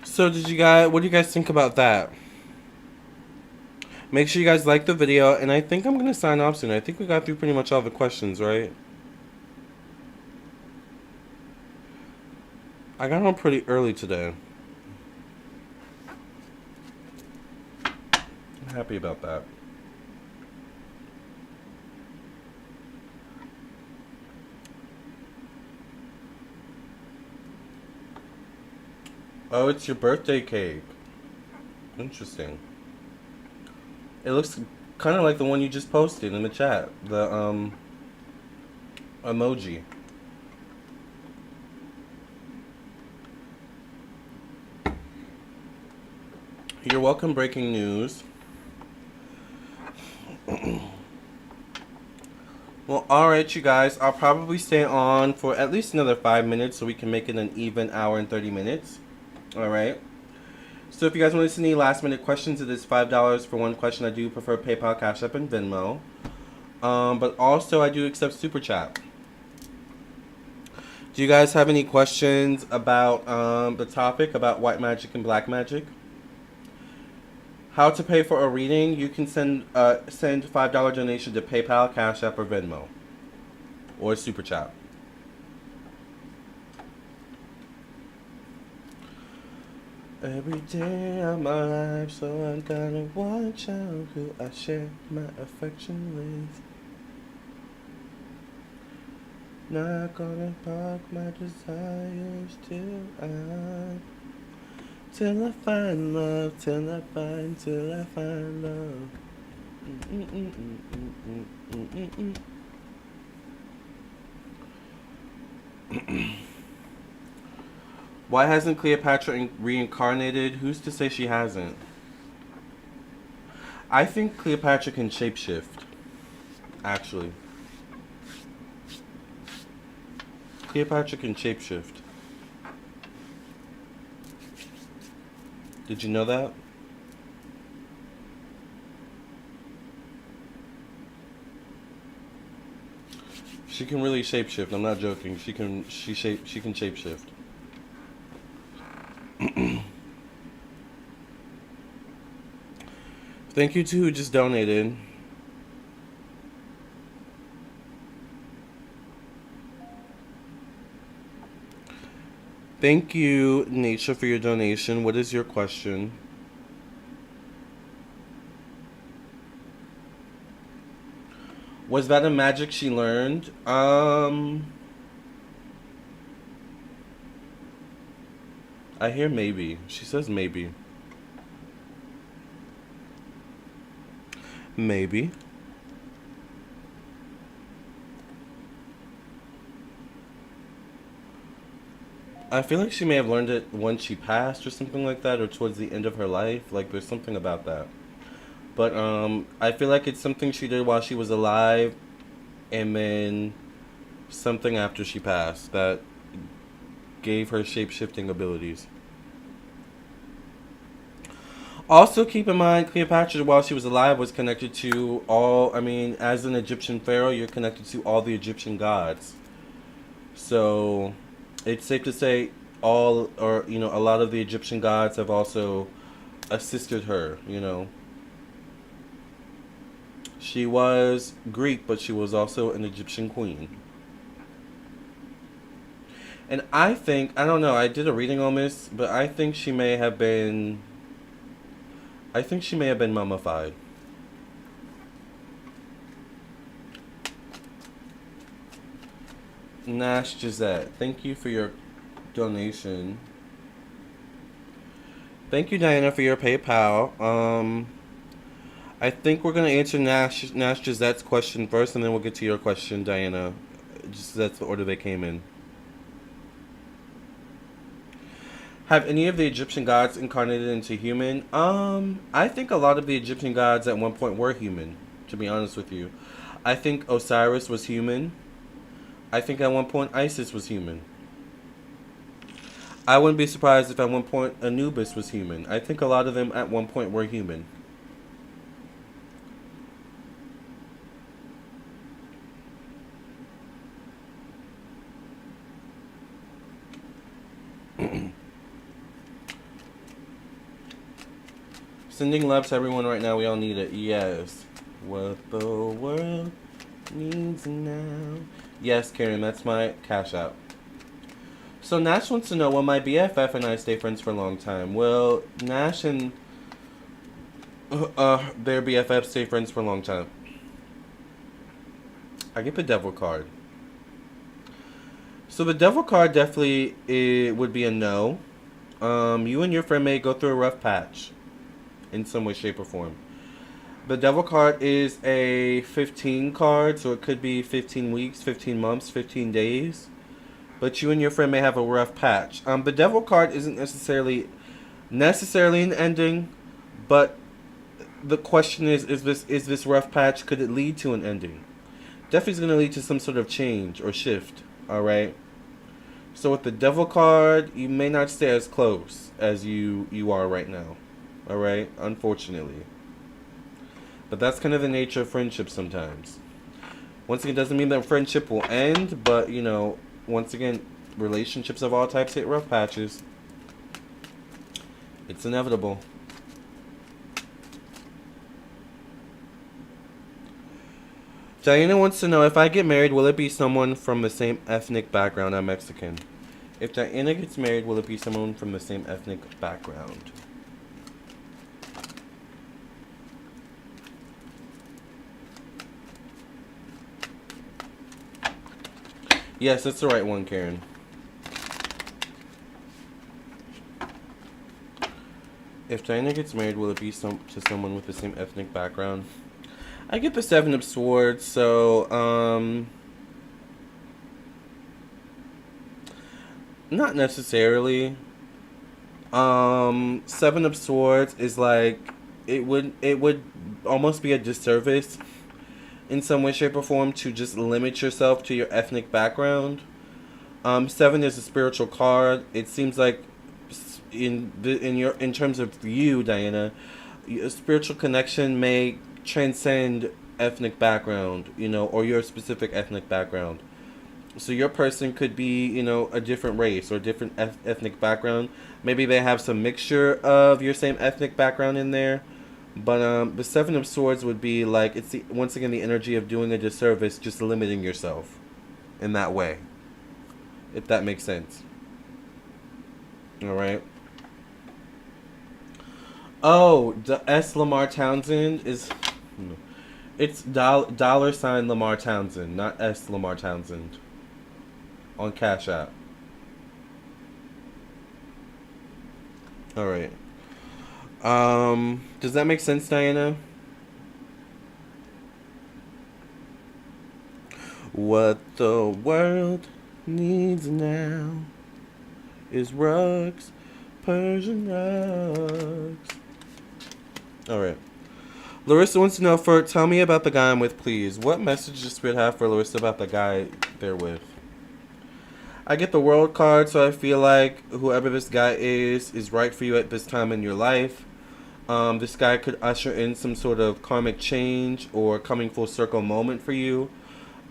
So what do you guys think about that? Make sure you guys like the video, and I think I'm going to sign off soon. I think we got through pretty much all the questions, right? I got on pretty early today. I'm happy about that. Oh, it's your birthday cake. Interesting. It looks kind of like the one you just posted in the chat. The emoji. You're welcome. Breaking news. Well, alright, you guys. I'll probably stay on for at least another 5 minutes so we can make it an even hour and 30 minutes. Alright. So if you guys want to send any last minute questions, it is $5 for one question. I do prefer PayPal, Cash App, and Venmo. But also I do accept Super Chat. Do you guys have any questions about the topic about white magic and black magic? How to pay for a reading? You can send $5 donation to PayPal, Cash App, or Venmo, or Super Chat. Every day of my life, so I gotta watch out who I share my affection with. Not gonna park my desires till I find love, till I find love. Why hasn't Cleopatra reincarnated? Who's to say she hasn't? I think Cleopatra can shapeshift, actually. Cleopatra can shapeshift. Did you know that? She can really shapeshift. I'm not joking. She can shapeshift. Thank you to who just donated. Thank you, Nature, for your donation. What is your question? Was that a magic she learned? I hear maybe. She says maybe. Maybe. I feel like she may have learned it when she passed or something like that, or towards the end of her life. Like, there's something about that. But I feel like it's something she did while she was alive, and then something after she passed that gave her shape-shifting abilities. Also, keep in mind, Cleopatra, while she was alive, was connected to all, as an Egyptian pharaoh, you're connected to all the Egyptian gods. So, it's safe to say a lot of the Egyptian gods have also assisted her, She was Greek, but she was also an Egyptian queen. And I don't know, I did a reading on this, but I think she may have been mummified. Nash Gisette, thank you for your donation. Thank you, Diana, for your PayPal. I think we're going to answer Nash Gisette's question first, and then we'll get to your question, Diana. Just that's the order they came in. Have any of the Egyptian gods incarnated into human? I think a lot of the Egyptian gods at one point were human, to be honest with you. I think Osiris was human. I think at one point Isis was human. I wouldn't be surprised if at one point Anubis was human. I think a lot of them at one point were human. Sending love to everyone right now. We all need it. Yes. What the world needs now. Yes, Karen, that's my Cash App. So Nash wants to know, will my BFF and I stay friends for a long time? Will Nash and their BFF stay friends for a long time? I get the Devil card. So the Devil card definitely would be a no. You and your friend may go through a rough patch in some way, shape, or form. The Devil card is a 15 card, so it could be 15 weeks, 15 months, 15 days. But you and your friend may have a rough patch. The Devil card isn't necessarily an ending, but the question is this rough patch, could it lead to an ending? Definitely is going to lead to some sort of change or shift, alright? So with the Devil card, you may not stay as close as you are right now, alright? Unfortunately. But that's kind of the nature of friendship sometimes. Once again, doesn't mean that friendship will end, but, you know, once again, relationships of all types hit rough patches. It's inevitable. Diana wants to know, if I get married, will it be someone from the same ethnic background? I'm Mexican. If Diana gets married, will it be someone from the same ethnic background? Yes, that's the right one, Karen. If Diana gets married, will it be to someone with the same ethnic background? I get the Seven of Swords, so, not necessarily. Seven of Swords is like, it would almost be a disservice in some way, shape, or form to just limit yourself to your ethnic background. Seven is a spiritual card. It seems like in terms of you, Diana, a spiritual connection may transcend ethnic background, you know, or your specific ethnic background. So your person could be, you know, a different race or different ethnic background. Maybe they have some mixture of your same ethnic background in there. But the Seven of Swords would be like, it's once again the energy of doing a disservice, just limiting yourself in that way. If that makes sense. Alright. Oh, the Lamarr Townsend is... It's dollar sign Lamarr Townsend, not Lamarr Townsend. On Cash App. Alright. Does that make sense, Diana? What the world needs now is rugs, Persian rugs. Alright. Larissa wants to know, tell me about the guy I'm with, please. What message does Spirit have for Larissa about the guy they're with? I get the World card, so I feel like whoever this guy is right for you at this time in your life. This guy could usher in some sort of karmic change or coming full circle moment for you.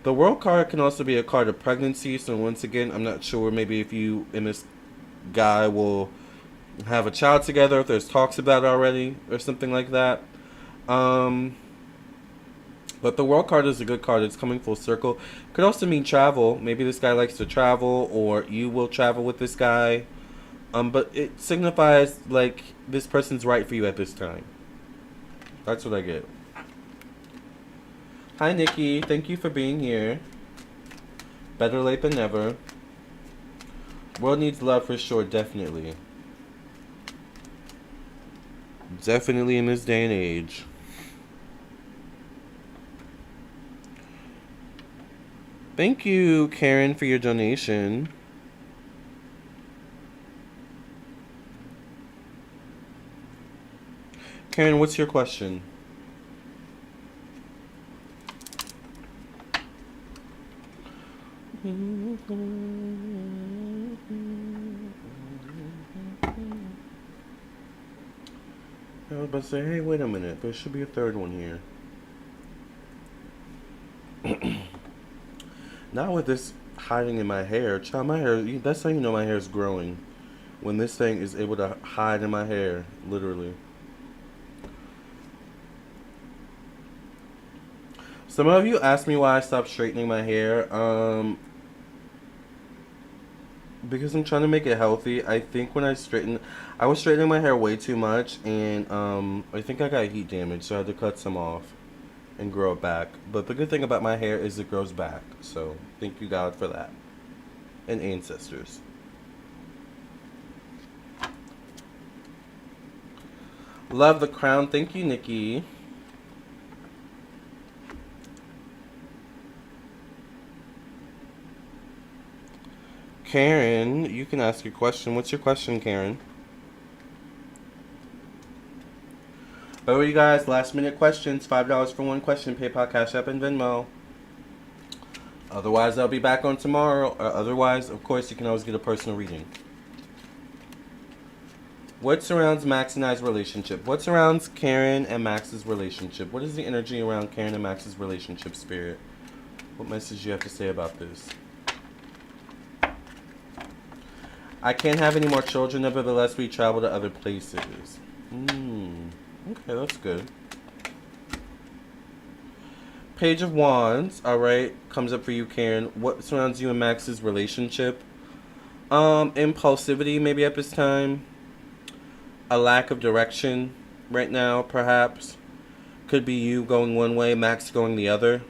The World card can also be a card of pregnancy, so once again, I'm not sure maybe if you and this guy will have a child together, if there's talks about it already or something like that. But the World card is a good card. It's coming full circle. Could also mean travel. Maybe this guy likes to travel, or you will travel with this guy. But it signifies like this person's right for you at this time. That's what I get. Hi, Nikki. Thank you for being here. Better late than never. World needs love for sure, definitely. Definitely in this day and age. Thank you, Karen, for your donation. Karen, what's your question? I was about to say, hey, wait a minute. There should be a third one here. Not with this hiding in my hair. Child, my hair, that's how you know my hair is growing. When this thing is able to hide in my hair, literally. Some of you asked me why I stopped straightening my hair. Because I'm trying to make it healthy. I think when I was straightening my hair way too much, and I think I got heat damage, so I had to cut some off and grow it back. But the good thing about my hair is it grows back, so thank you God for that, and ancestors. Love the crown. Thank you, Nikki. Karen, you can ask your question. What's your question, Karen? Oh, you guys, last minute questions. $5 for one question. PayPal, Cash App, and Venmo. Otherwise, I'll be back on tomorrow. Or otherwise, of course, you can always get a personal reading. What surrounds Max and I's relationship? What surrounds Karen and Max's relationship? What is the energy around Karen and Max's relationship, Spirit? What message do you have to say about this? I can't have any more children, nevertheless we travel to other places. Okay, that's good. Page of Wands, alright, comes up for you, Karen. What surrounds you and Max's relationship? Impulsivity, maybe at this time. A lack of direction right now, perhaps. Could be you going one way, Max going the other.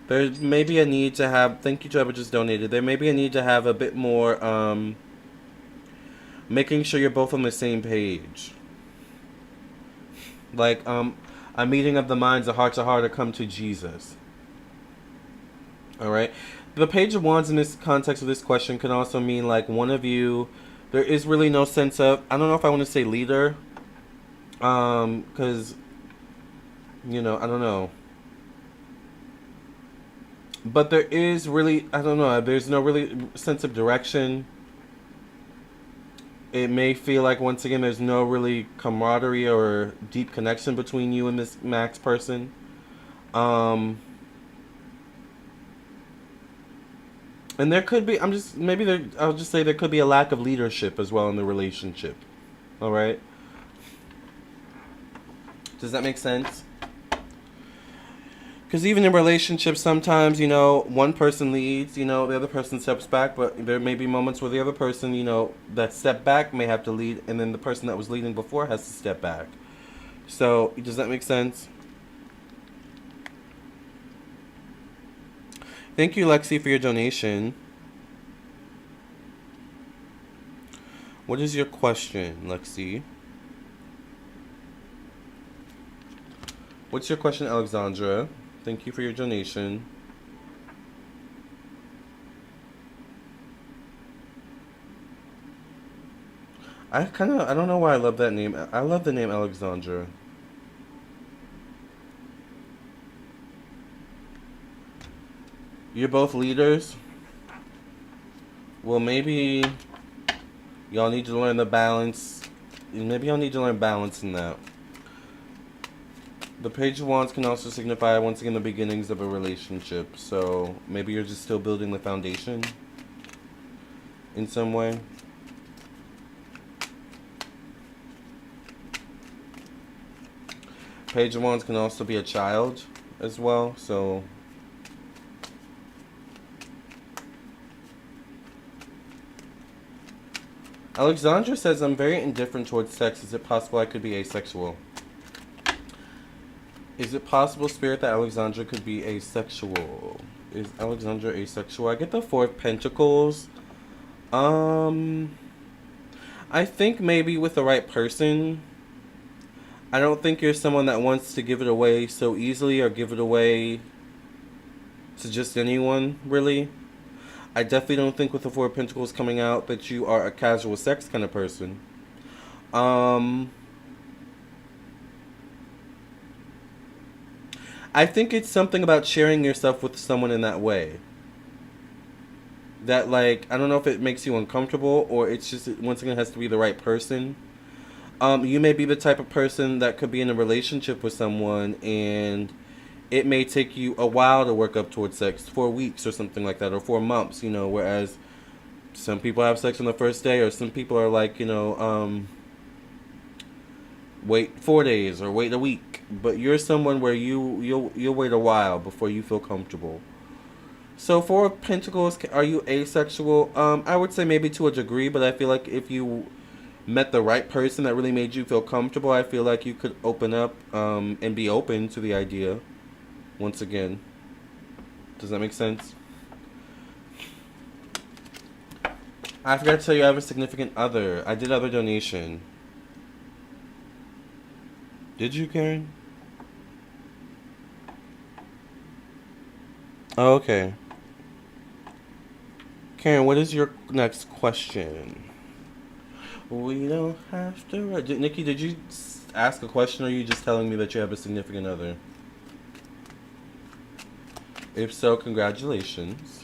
There may be a need to have, thank you to whoever just donated, there may be a need to have a bit more, making sure you're both on the same page. Like, a meeting of the minds, a heart-to-heart, to come to Jesus. Alright? The Page of Wands in this context of this question can also mean, like, one of you, there is really no sense of, I don't know if I want to say leader, because, you know, I don't know. But there is really, I don't know, there's no really sense of direction. It may feel like, once again, there's no really camaraderie or deep connection between you and this Max person. And there could be, I'll just say there could be a lack of leadership as well in the relationship. Alright? Does that make sense? Because even in relationships, sometimes, you know, one person leads, you know, the other person steps back, but there may be moments where the other person, you know, that stepped back may have to lead, and then the person that was leading before has to step back. So, does that make sense? Thank you, Lexi, for your donation. What is your question, Lexi? What's your question, Alexandra? Thank you for your donation. I don't know why I love that name. I love the name Alexandra. You're both leaders? Well, maybe y'all need to learn the balance. Maybe y'all need to learn balance in that. The Page of Wands can also signify, once again, the beginnings of a relationship. So, maybe you're just still building the foundation in some way. Page of Wands can also be a child as well, so... Alexandra says, I'm very indifferent towards sex. Is it possible I could be asexual? Is it possible, Spirit, that Alexandra could be asexual? Is Alexandra asexual? I get the Four of Pentacles. I think maybe with the right person. I don't think you're someone that wants to give it away so easily or give it away to just anyone, really. I definitely don't think with the Four of Pentacles coming out that you are a casual sex kind of person. I think it's something about sharing yourself with someone in that way. That, like, I don't know if it makes you uncomfortable or it's just, once again, it has to be the right person. You may be the type of person that could be in a relationship with someone and it may take you a while to work up towards sex, 4 weeks or something like that, or 4 months, you know, whereas some people have sex on the first day, or some people are like, you know, wait 4 days or wait a week. But you're someone where you'll wait a while before you feel comfortable. So Four of Pentacles, are you asexual? I would say maybe to a degree, but I feel like if you met the right person that really made you feel comfortable, I feel like you could open up and be open to the idea. Once again, does that make sense? I forgot to tell you I have a significant other. I did other donation. Did you, Karen? Oh, okay. Karen, what is your next question? We don't have to. Nikki, did you ask a question, or are you just telling me that you have a significant other? If so, congratulations.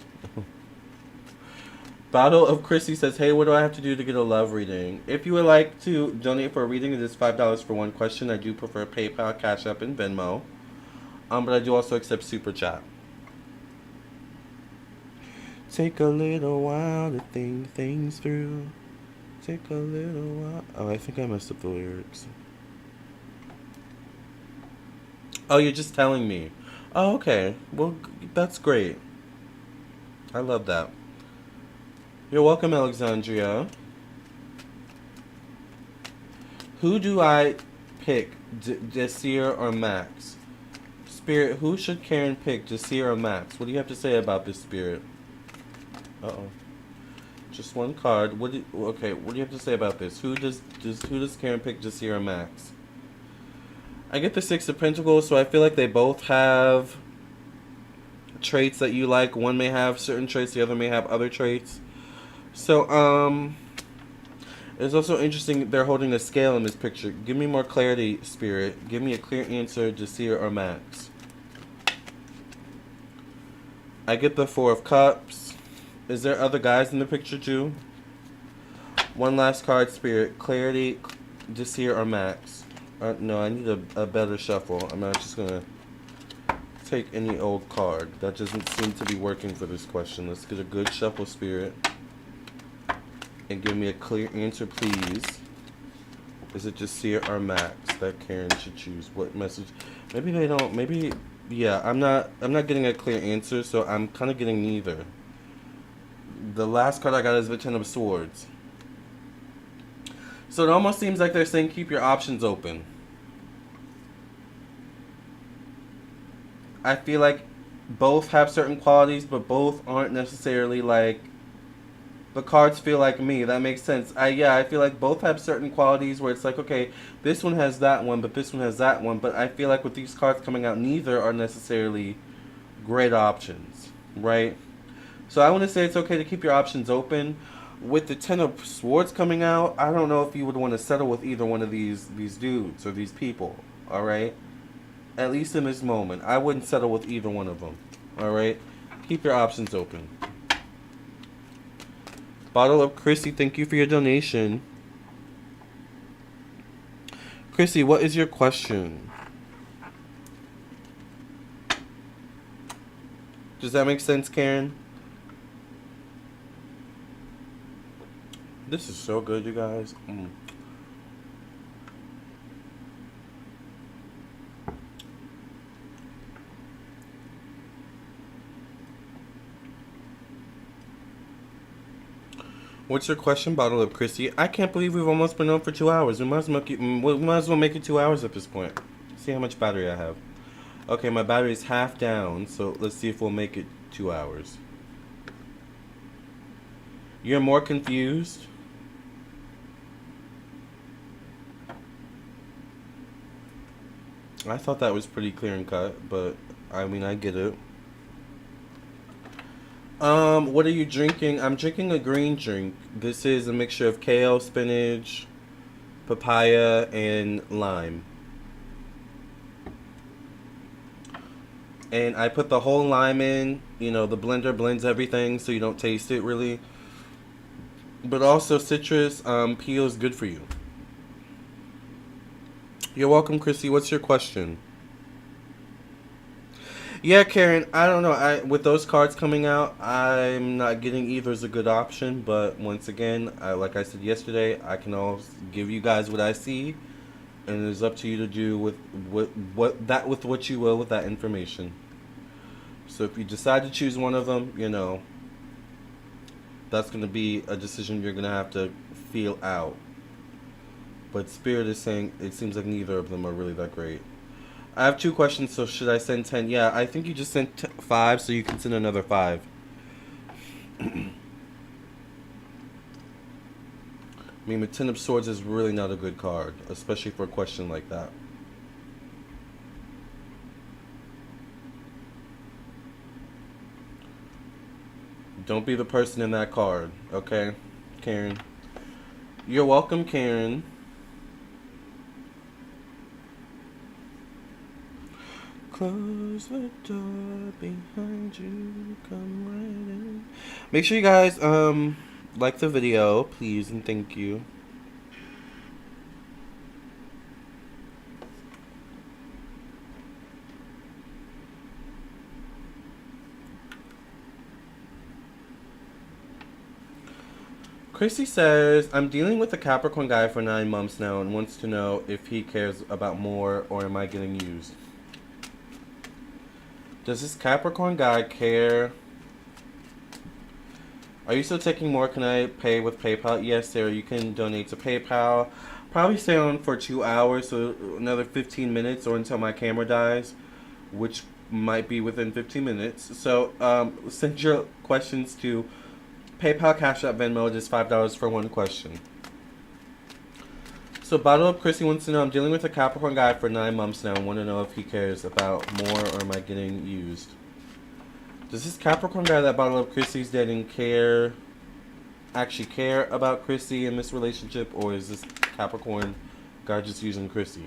Bottle of Chrissy says, hey, what do I have to do to get a love reading? If you would like to donate for a reading, it is $5 for one question. I do prefer PayPal, Cash App, and Venmo. But I do also accept Super Chat. Take a little while to think things through. Take a little while. Oh, I think I messed up the lyrics. Oh, you're just telling me. Oh, okay. Well, that's great. I love that. You're welcome, Alexandria. Who do I pick, Jasir or Max? Spirit, who should Karen pick, Jasir or Max? What do you have to say about this, Spirit? Uh-oh. Just one card. Okay, what do you have to say about this? Who does Karen pick, Jasir or Max? I get the Six of Pentacles, so I feel like they both have traits that you like. One may have certain traits, the other may have other traits. So, it's also interesting they're holding a scale in this picture. Give me more clarity, Spirit. Give me a clear answer, Jasir or Max. I get the Four of Cups. Is there other guys in the picture too? One last card, Spirit. Clarity, Jasir or Max. No, I need a better shuffle. I'm not just gonna take any old card. That doesn't seem to be working for this question. Let's get a good shuffle, Spirit. And give me a clear answer, please. Is it Jasir or Max that Karen should choose? What message? Maybe they don't. Maybe, yeah. I'm not getting a clear answer, so I'm kind of getting neither. The last card I got is the Ten of Swords. So it almost seems like they're saying keep your options open. I feel like both have certain qualities, but both aren't necessarily like... The cards feel like me. That makes sense. I feel like both have certain qualities where it's like, okay, this one has that one, but this one has that one. But I feel like with these cards coming out, neither are necessarily great options, right? So I want to say it's okay to keep your options open. With the Ten of Swords coming out, I don't know if you would want to settle with either one of these dudes or these people, all right? At least in this moment, I wouldn't settle with either one of them, all right? Keep your options open. Bottle of Chrissy, thank you for your donation. Chrissy, what is your question? Does that make sense, Karen? This is so good, you guys. What's your question, Bottle of Chrissy? I can't believe we've almost been on for 2 hours. We might as well make it 2 hours at this point. See how much battery I have. Okay, my battery is half down, so let's see if we'll make it 2 hours. You're more confused? I thought that was pretty clear and cut, but I mean, I get it. What are you drinking? I'm drinking a green drink. This is a mixture of kale, spinach, papaya, and lime. And I put the whole lime in. You know, the blender blends everything so you don't taste it really. But also citrus peel is good for you. You're welcome, Chrissy. What's your question? Yeah, Karen, I don't know. With those cards coming out, I'm not getting either as a good option. But once again, like I said yesterday, I can always give you guys what I see, and it's up to you to do with what you will with that information. So if you decide to choose one of them, you know, that's going to be a decision you're going to have to feel out. But Spirit is saying it seems like neither of them are really that great. I have 2 questions, so should I send 10? Yeah, I think you just sent 5, so you can send another 5. I mean, the Ten of Swords is really not a good card, especially for a question like that. Don't be the person in that card, okay, Karen? You're welcome, Karen. Close the door behind you. Come right in. Make sure you guys like the video, please, and thank you. Chrissy says, I'm dealing with a Capricorn guy for 9 months now and wants to know if he cares about more or am I getting used. Does this Capricorn guy care? Are you still taking more? Can I pay with PayPal? Yes, Sarah, you can donate to PayPal. Probably stay on for 2 hours, so another 15 minutes or until my camera dies, which might be within 15 minutes. So send your questions to PayPal, Cash App, Venmo, just $5 for one question. So Bottle Up Chrissy wants to know, I'm dealing with a Capricorn guy for 9 months now and want to know if he cares about more or am I getting used. Does this Capricorn guy that Bottle Up Chrissy's dating actually care about Chrissy in this relationship, or is this Capricorn guy just using Chrissy?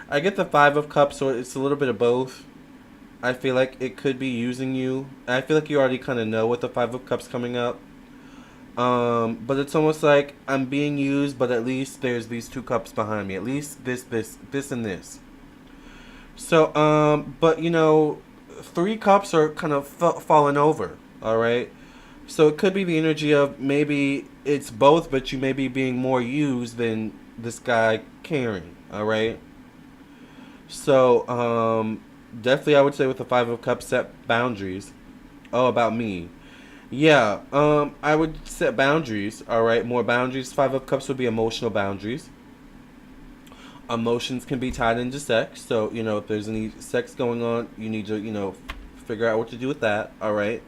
I get the 5 of Cups, so it's a little bit of both. I feel like it could be using you. I feel like you already kind of know with the 5 of Cups coming up. But it's almost like I'm being used, but at least there's these 2 cups behind me. At least this, and this. So, but you know, 3 cups are kind of falling over. All right. So it could be the energy of maybe it's both, but you may be being more used than this guy caring. All right. So, definitely I would say with the 5 of Cups, set boundaries. Oh, about me. Yeah, I would set boundaries, alright? More boundaries. 5 of Cups would be emotional boundaries. Emotions can be tied into sex, so, you know, if there's any sex going on, you need to, you know, figure out what to do with that, alright?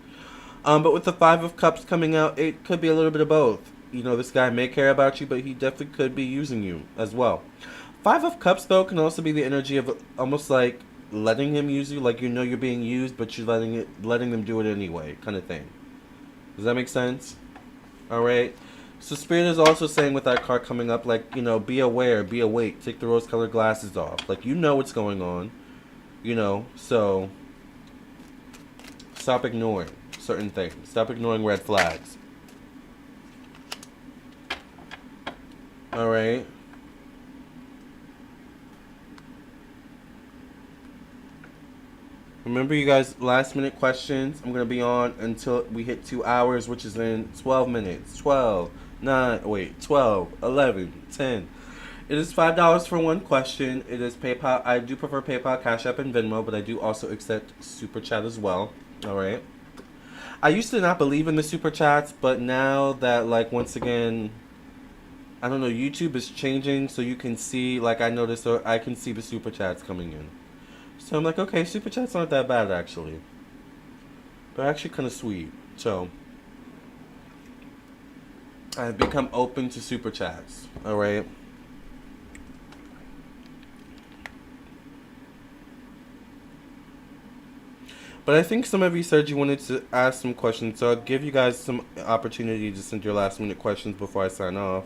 But with the 5 of Cups coming out, it could be a little bit of both. You know, this guy may care about you, but he definitely could be using you as well. 5 of Cups, though, can also be the energy of almost like letting him use you, like you know you're being used, but you're letting them do it anyway, kind of thing. Does that make sense? Alright. So Spirit is also saying with that card coming up, like, you know, be aware, be awake, take the rose-colored glasses off. Like, you know what's going on. You know, so stop ignoring certain things. Stop ignoring red flags. Alright. Remember, you guys, last minute questions. I'm going to be on until we hit 2 hours, which is in 12 minutes. 12, 11, 10. It is $5 for one question. It is PayPal. I do prefer PayPal, Cash App, and Venmo, but I do also accept Super Chat as well. Alright. I used to not believe in the Super Chats, but now that, like, once again, I don't know, YouTube is changing, so you can see, like, I noticed, or I can see the Super Chats coming in. So I'm like, okay, Super Chats aren't that bad, actually. They're actually kind of sweet. So I've become open to Super Chats. Alright? But I think some of you said you wanted to ask some questions, so I'll give you guys some opportunity to send your last minute questions before I sign off.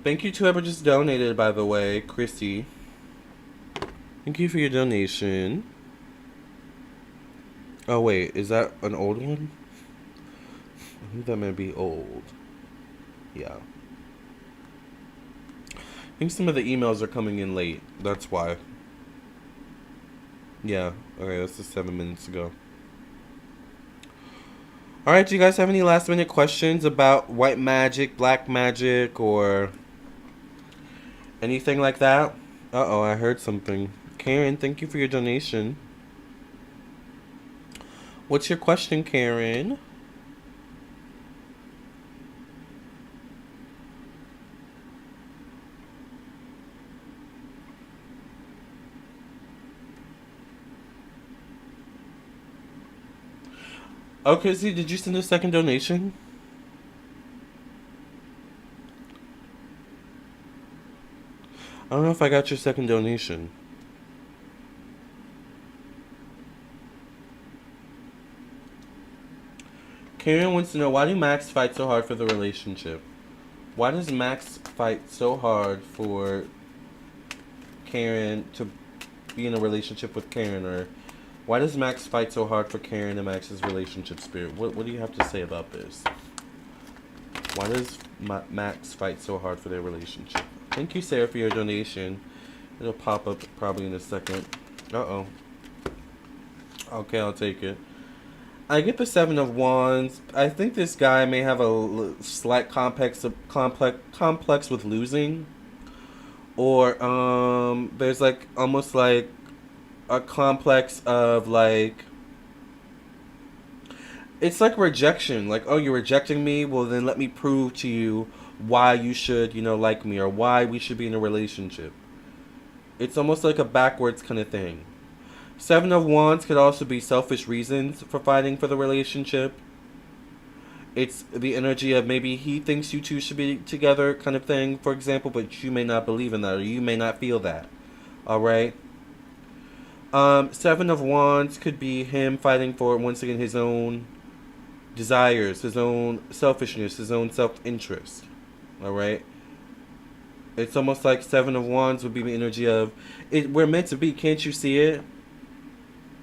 Thank you to whoever just donated, by the way, Chrissy. Thank you for your donation. Oh, wait, is that an old one? I think that might be old. Yeah. I think some of the emails are coming in late. That's why. Yeah. Okay, that's just 7 minutes ago. Alright, do you guys have any last minute questions about white magic, black magic, or anything like that? Uh-oh, I heard something. Karen, thank you for your donation. What's your question, Karen? Okay, see, did you send a second donation? I don't know if I got your second donation. Karen wants to know, why do Max fight so hard for the relationship? Why does Max fight so hard for Karen to be in a relationship with Karen? Or why does Max fight so hard for Karen and Max's relationship, Spirit? What do you have to say about this? Why does Max fight so hard for their relationship? Thank you, Sarah, for your donation. It'll pop up probably in a second. Uh-oh. Okay, I'll take it. I get the Seven of Wands. I think this guy may have a slight complex with losing. Or there's like almost like a complex of like, it's like rejection. Like, oh, you're rejecting me? Well, then let me prove to you why you should, like me, or why we should be in a relationship. It's almost like a backwards kind of thing. Seven of Wands could also be selfish reasons for fighting for the relationship. It's the energy of maybe he thinks you two should be together kind of thing, for example, but you may not believe in that, or you may not feel that. Alright? Seven of Wands could be him fighting for, once again, his own desires, his own selfishness, his own self-interest. Alright? It's almost like Seven of Wands would be the energy of, we're meant to be, can't you see it?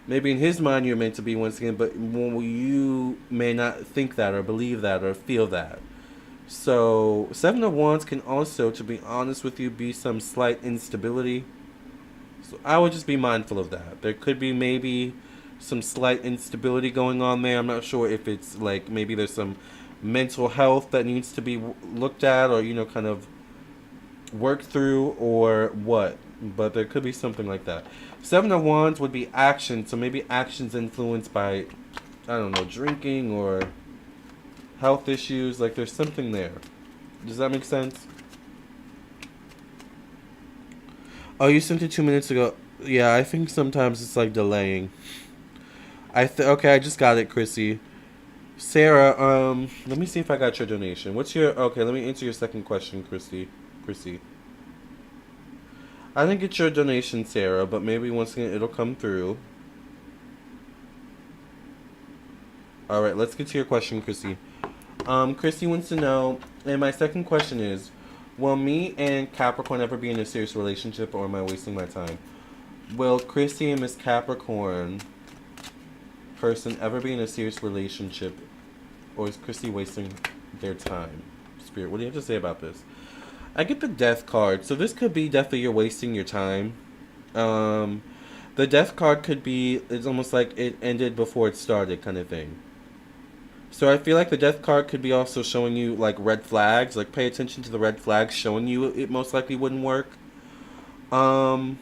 Maybe in his mind you're meant to be, once again, but you may not think that or believe that or feel that. So, Seven of Wands can also, to be honest with you, be some slight instability. So I would just be mindful of that. There could be maybe some slight instability going on there. I'm not sure if it's like maybe there's some mental health that needs to be looked at or, kind of worked through or what. But there could be something like that. Seven of Wands would be action, so maybe actions influenced by, I don't know, drinking or health issues. Like there's something there. Does that make sense? Oh, you sent it 2 minutes ago. Yeah, I think sometimes it's like delaying. Okay, I just got it, Chrissy. Sarah, let me see if I got your donation. Okay, let me answer your second question, Chrissy. I didn't get your donation, Sarah, but maybe once again it'll come through. Alright, let's get to your question, Chrissy. Chrissy wants to know, and my second question is, will me and Capricorn ever be in a serious relationship, or am I wasting my time? Will Chrissy and Miss Capricorn person ever be in a serious relationship, or is Chrissy wasting their time? Spirit, what do you have to say about this? I get the Death card, so this could be definitely you're wasting your time. The Death card could be, it's almost like it ended before it started kind of thing. So I feel like the Death card could be also showing you like red flags, like pay attention to the red flags showing you it most likely wouldn't work. So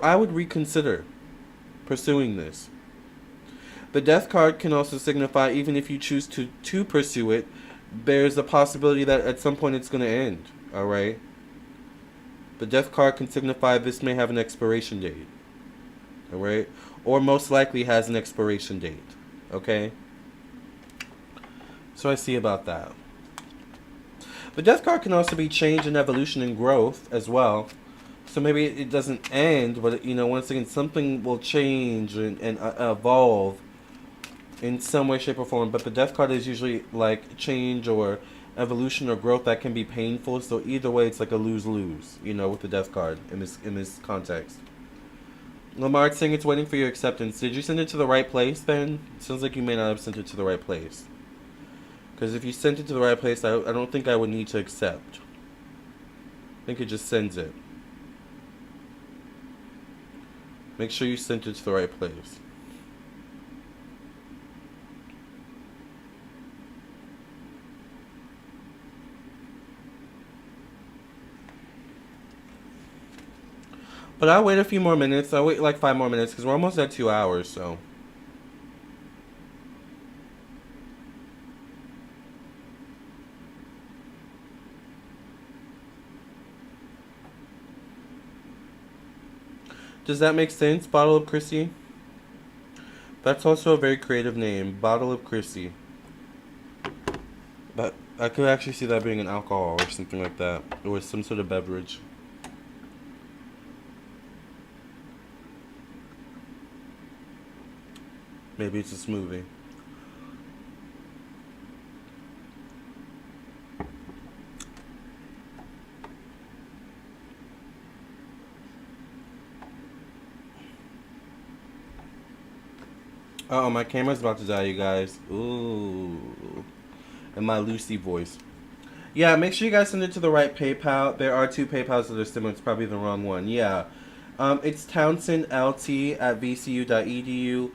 I would reconsider pursuing this. The Death card can also signify, even if you choose to pursue it, there's a possibility that at some point it's going to end, alright? The Death card can signify this may have an expiration date, alright? Or most likely has an expiration date, okay? So I see about that. The Death card can also be change and evolution and growth as well. So maybe it doesn't end, but, once again, something will change and evolve in some way, shape, or form. But the Death card is usually like change or evolution or growth that can be painful. So either way, it's like a lose-lose, with the Death card in this context. Lamarr saying it's waiting for your acceptance. Did you send it to the right place then? It sounds like you may not have sent it to the right place. Because if you sent it to the right place, I don't think I would need to accept. I think it just sends it. Make sure you sent it to the right place. But I'll wait a few more minutes. I'll wait like 5 more minutes because we're almost at 2 hours, so. Does that make sense, Bottle of Chrissy? That's also a very creative name, Bottle of Chrissy. But I could actually see that being an alcohol or something like that, or some sort of beverage. Maybe it's a smoothie. Oh, my camera's about to die, you guys. Ooh. And my Lucy voice. Yeah, make sure you guys send it to the right PayPal. There are 2 PayPals that are similar. It's probably the wrong one. Yeah. It's townsendlt@vcu.edu.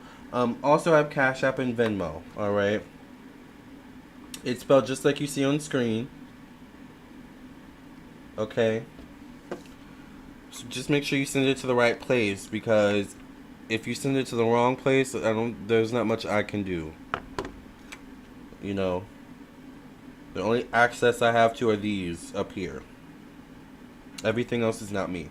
Also, I have Cash App and Venmo. Alright. It's spelled just like you see on screen. Okay. So just make sure you send it to the right place, because if you send it to the wrong place, there's not much I can do. You know. The only access I have to are these up here. Everything else is not me.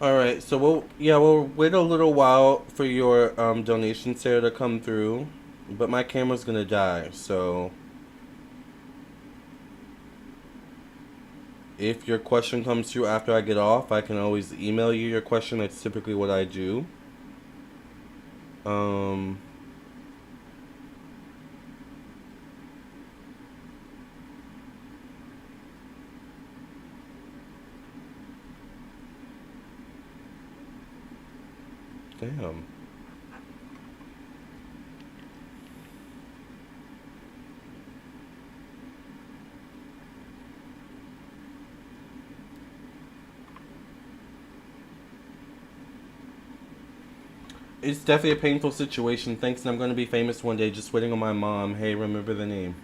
Alright, so we'll wait a little while for your donation, Sarah, to come through. But my camera's gonna die, so if your question comes through after I get off, I can always email you your question. That's typically what I do. Damn. It's definitely a painful situation. Thanks, and I'm going to be famous one day. Just waiting on my mom. Hey, remember the name.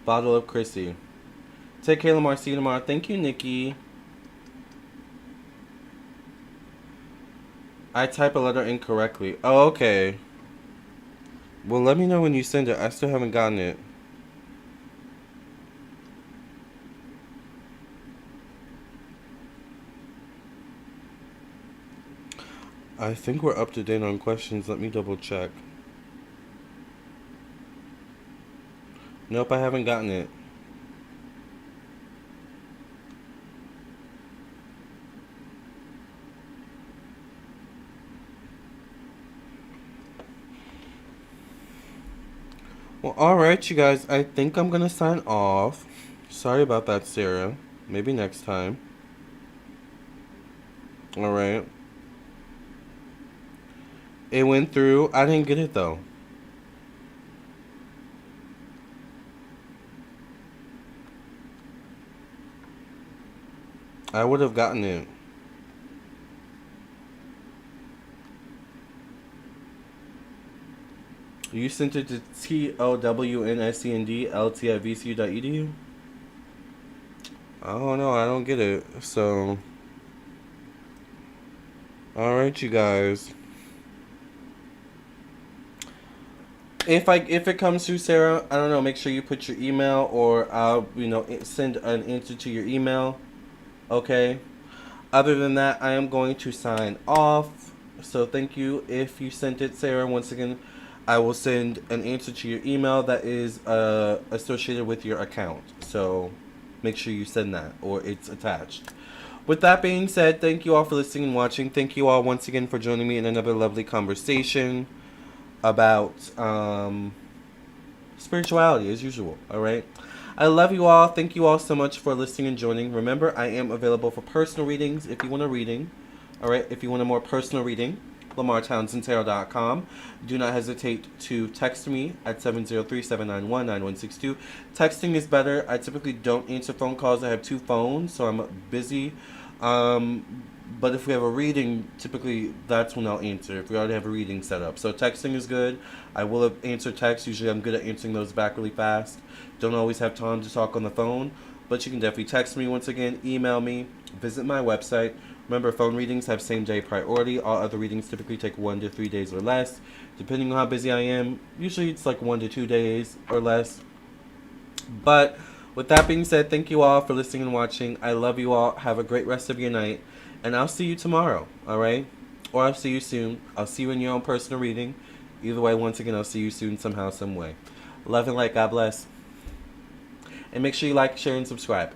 Bottle of Chrissy. Take care, Lamarr. See you tomorrow. Thank you, Nikki. I type a letter incorrectly. Oh, okay. Well, let me know when you send it. I still haven't gotten it. I think we're up to date on questions. Let me double check. Nope, I haven't gotten it. Well, alright, you guys. I think I'm going to sign off. Sorry about that, Sarah. Maybe next time. Alright. It went through. I didn't get it, though. I would have gotten it. You sent it to TOWNSENDLT@VCU.edu? Oh no, I don't get it. So, alright, you guys. If it comes through, Sarah, I don't know, make sure you put your email, or I'll, send an answer to your email. Okay? Other than that, I am going to sign off. So thank you if you sent it, Sarah. Once again, I will send an answer to your email that is associated with your account. So make sure you send that, or it's attached. With that being said, thank you all for listening and watching. Thank you all once again for joining me in another lovely conversation about spirituality, as usual. Alright? I love you all. Thank you all so much for listening and joining. Remember, I am available for personal readings if you want a reading. Alright? If you want a more personal reading, LamarrTownsendTarot.com. Do not hesitate to text me at 703-791-9162. Texting is better. I typically don't answer phone calls. I have 2 phones, so I'm busy. But if we have a reading, typically that's when I'll answer, if we already have a reading set up. So texting is good. I will answer texts. Usually I'm good at answering those back really fast. Don't always have time to talk on the phone, but you can definitely text me once again, email me, visit my website. Remember, phone readings have same-day priority. All other readings typically take 1 to 3 days or less, depending on how busy I am. Usually it's like 1 to 2 days or less. But with that being said, thank you all for listening and watching. I love you all. Have a great rest of your night. And I'll see you tomorrow, alright? Or I'll see you soon. I'll see you in your own personal reading. Either way, once again, I'll see you soon somehow, some way. Love and light. God bless. And make sure you like, share, and subscribe.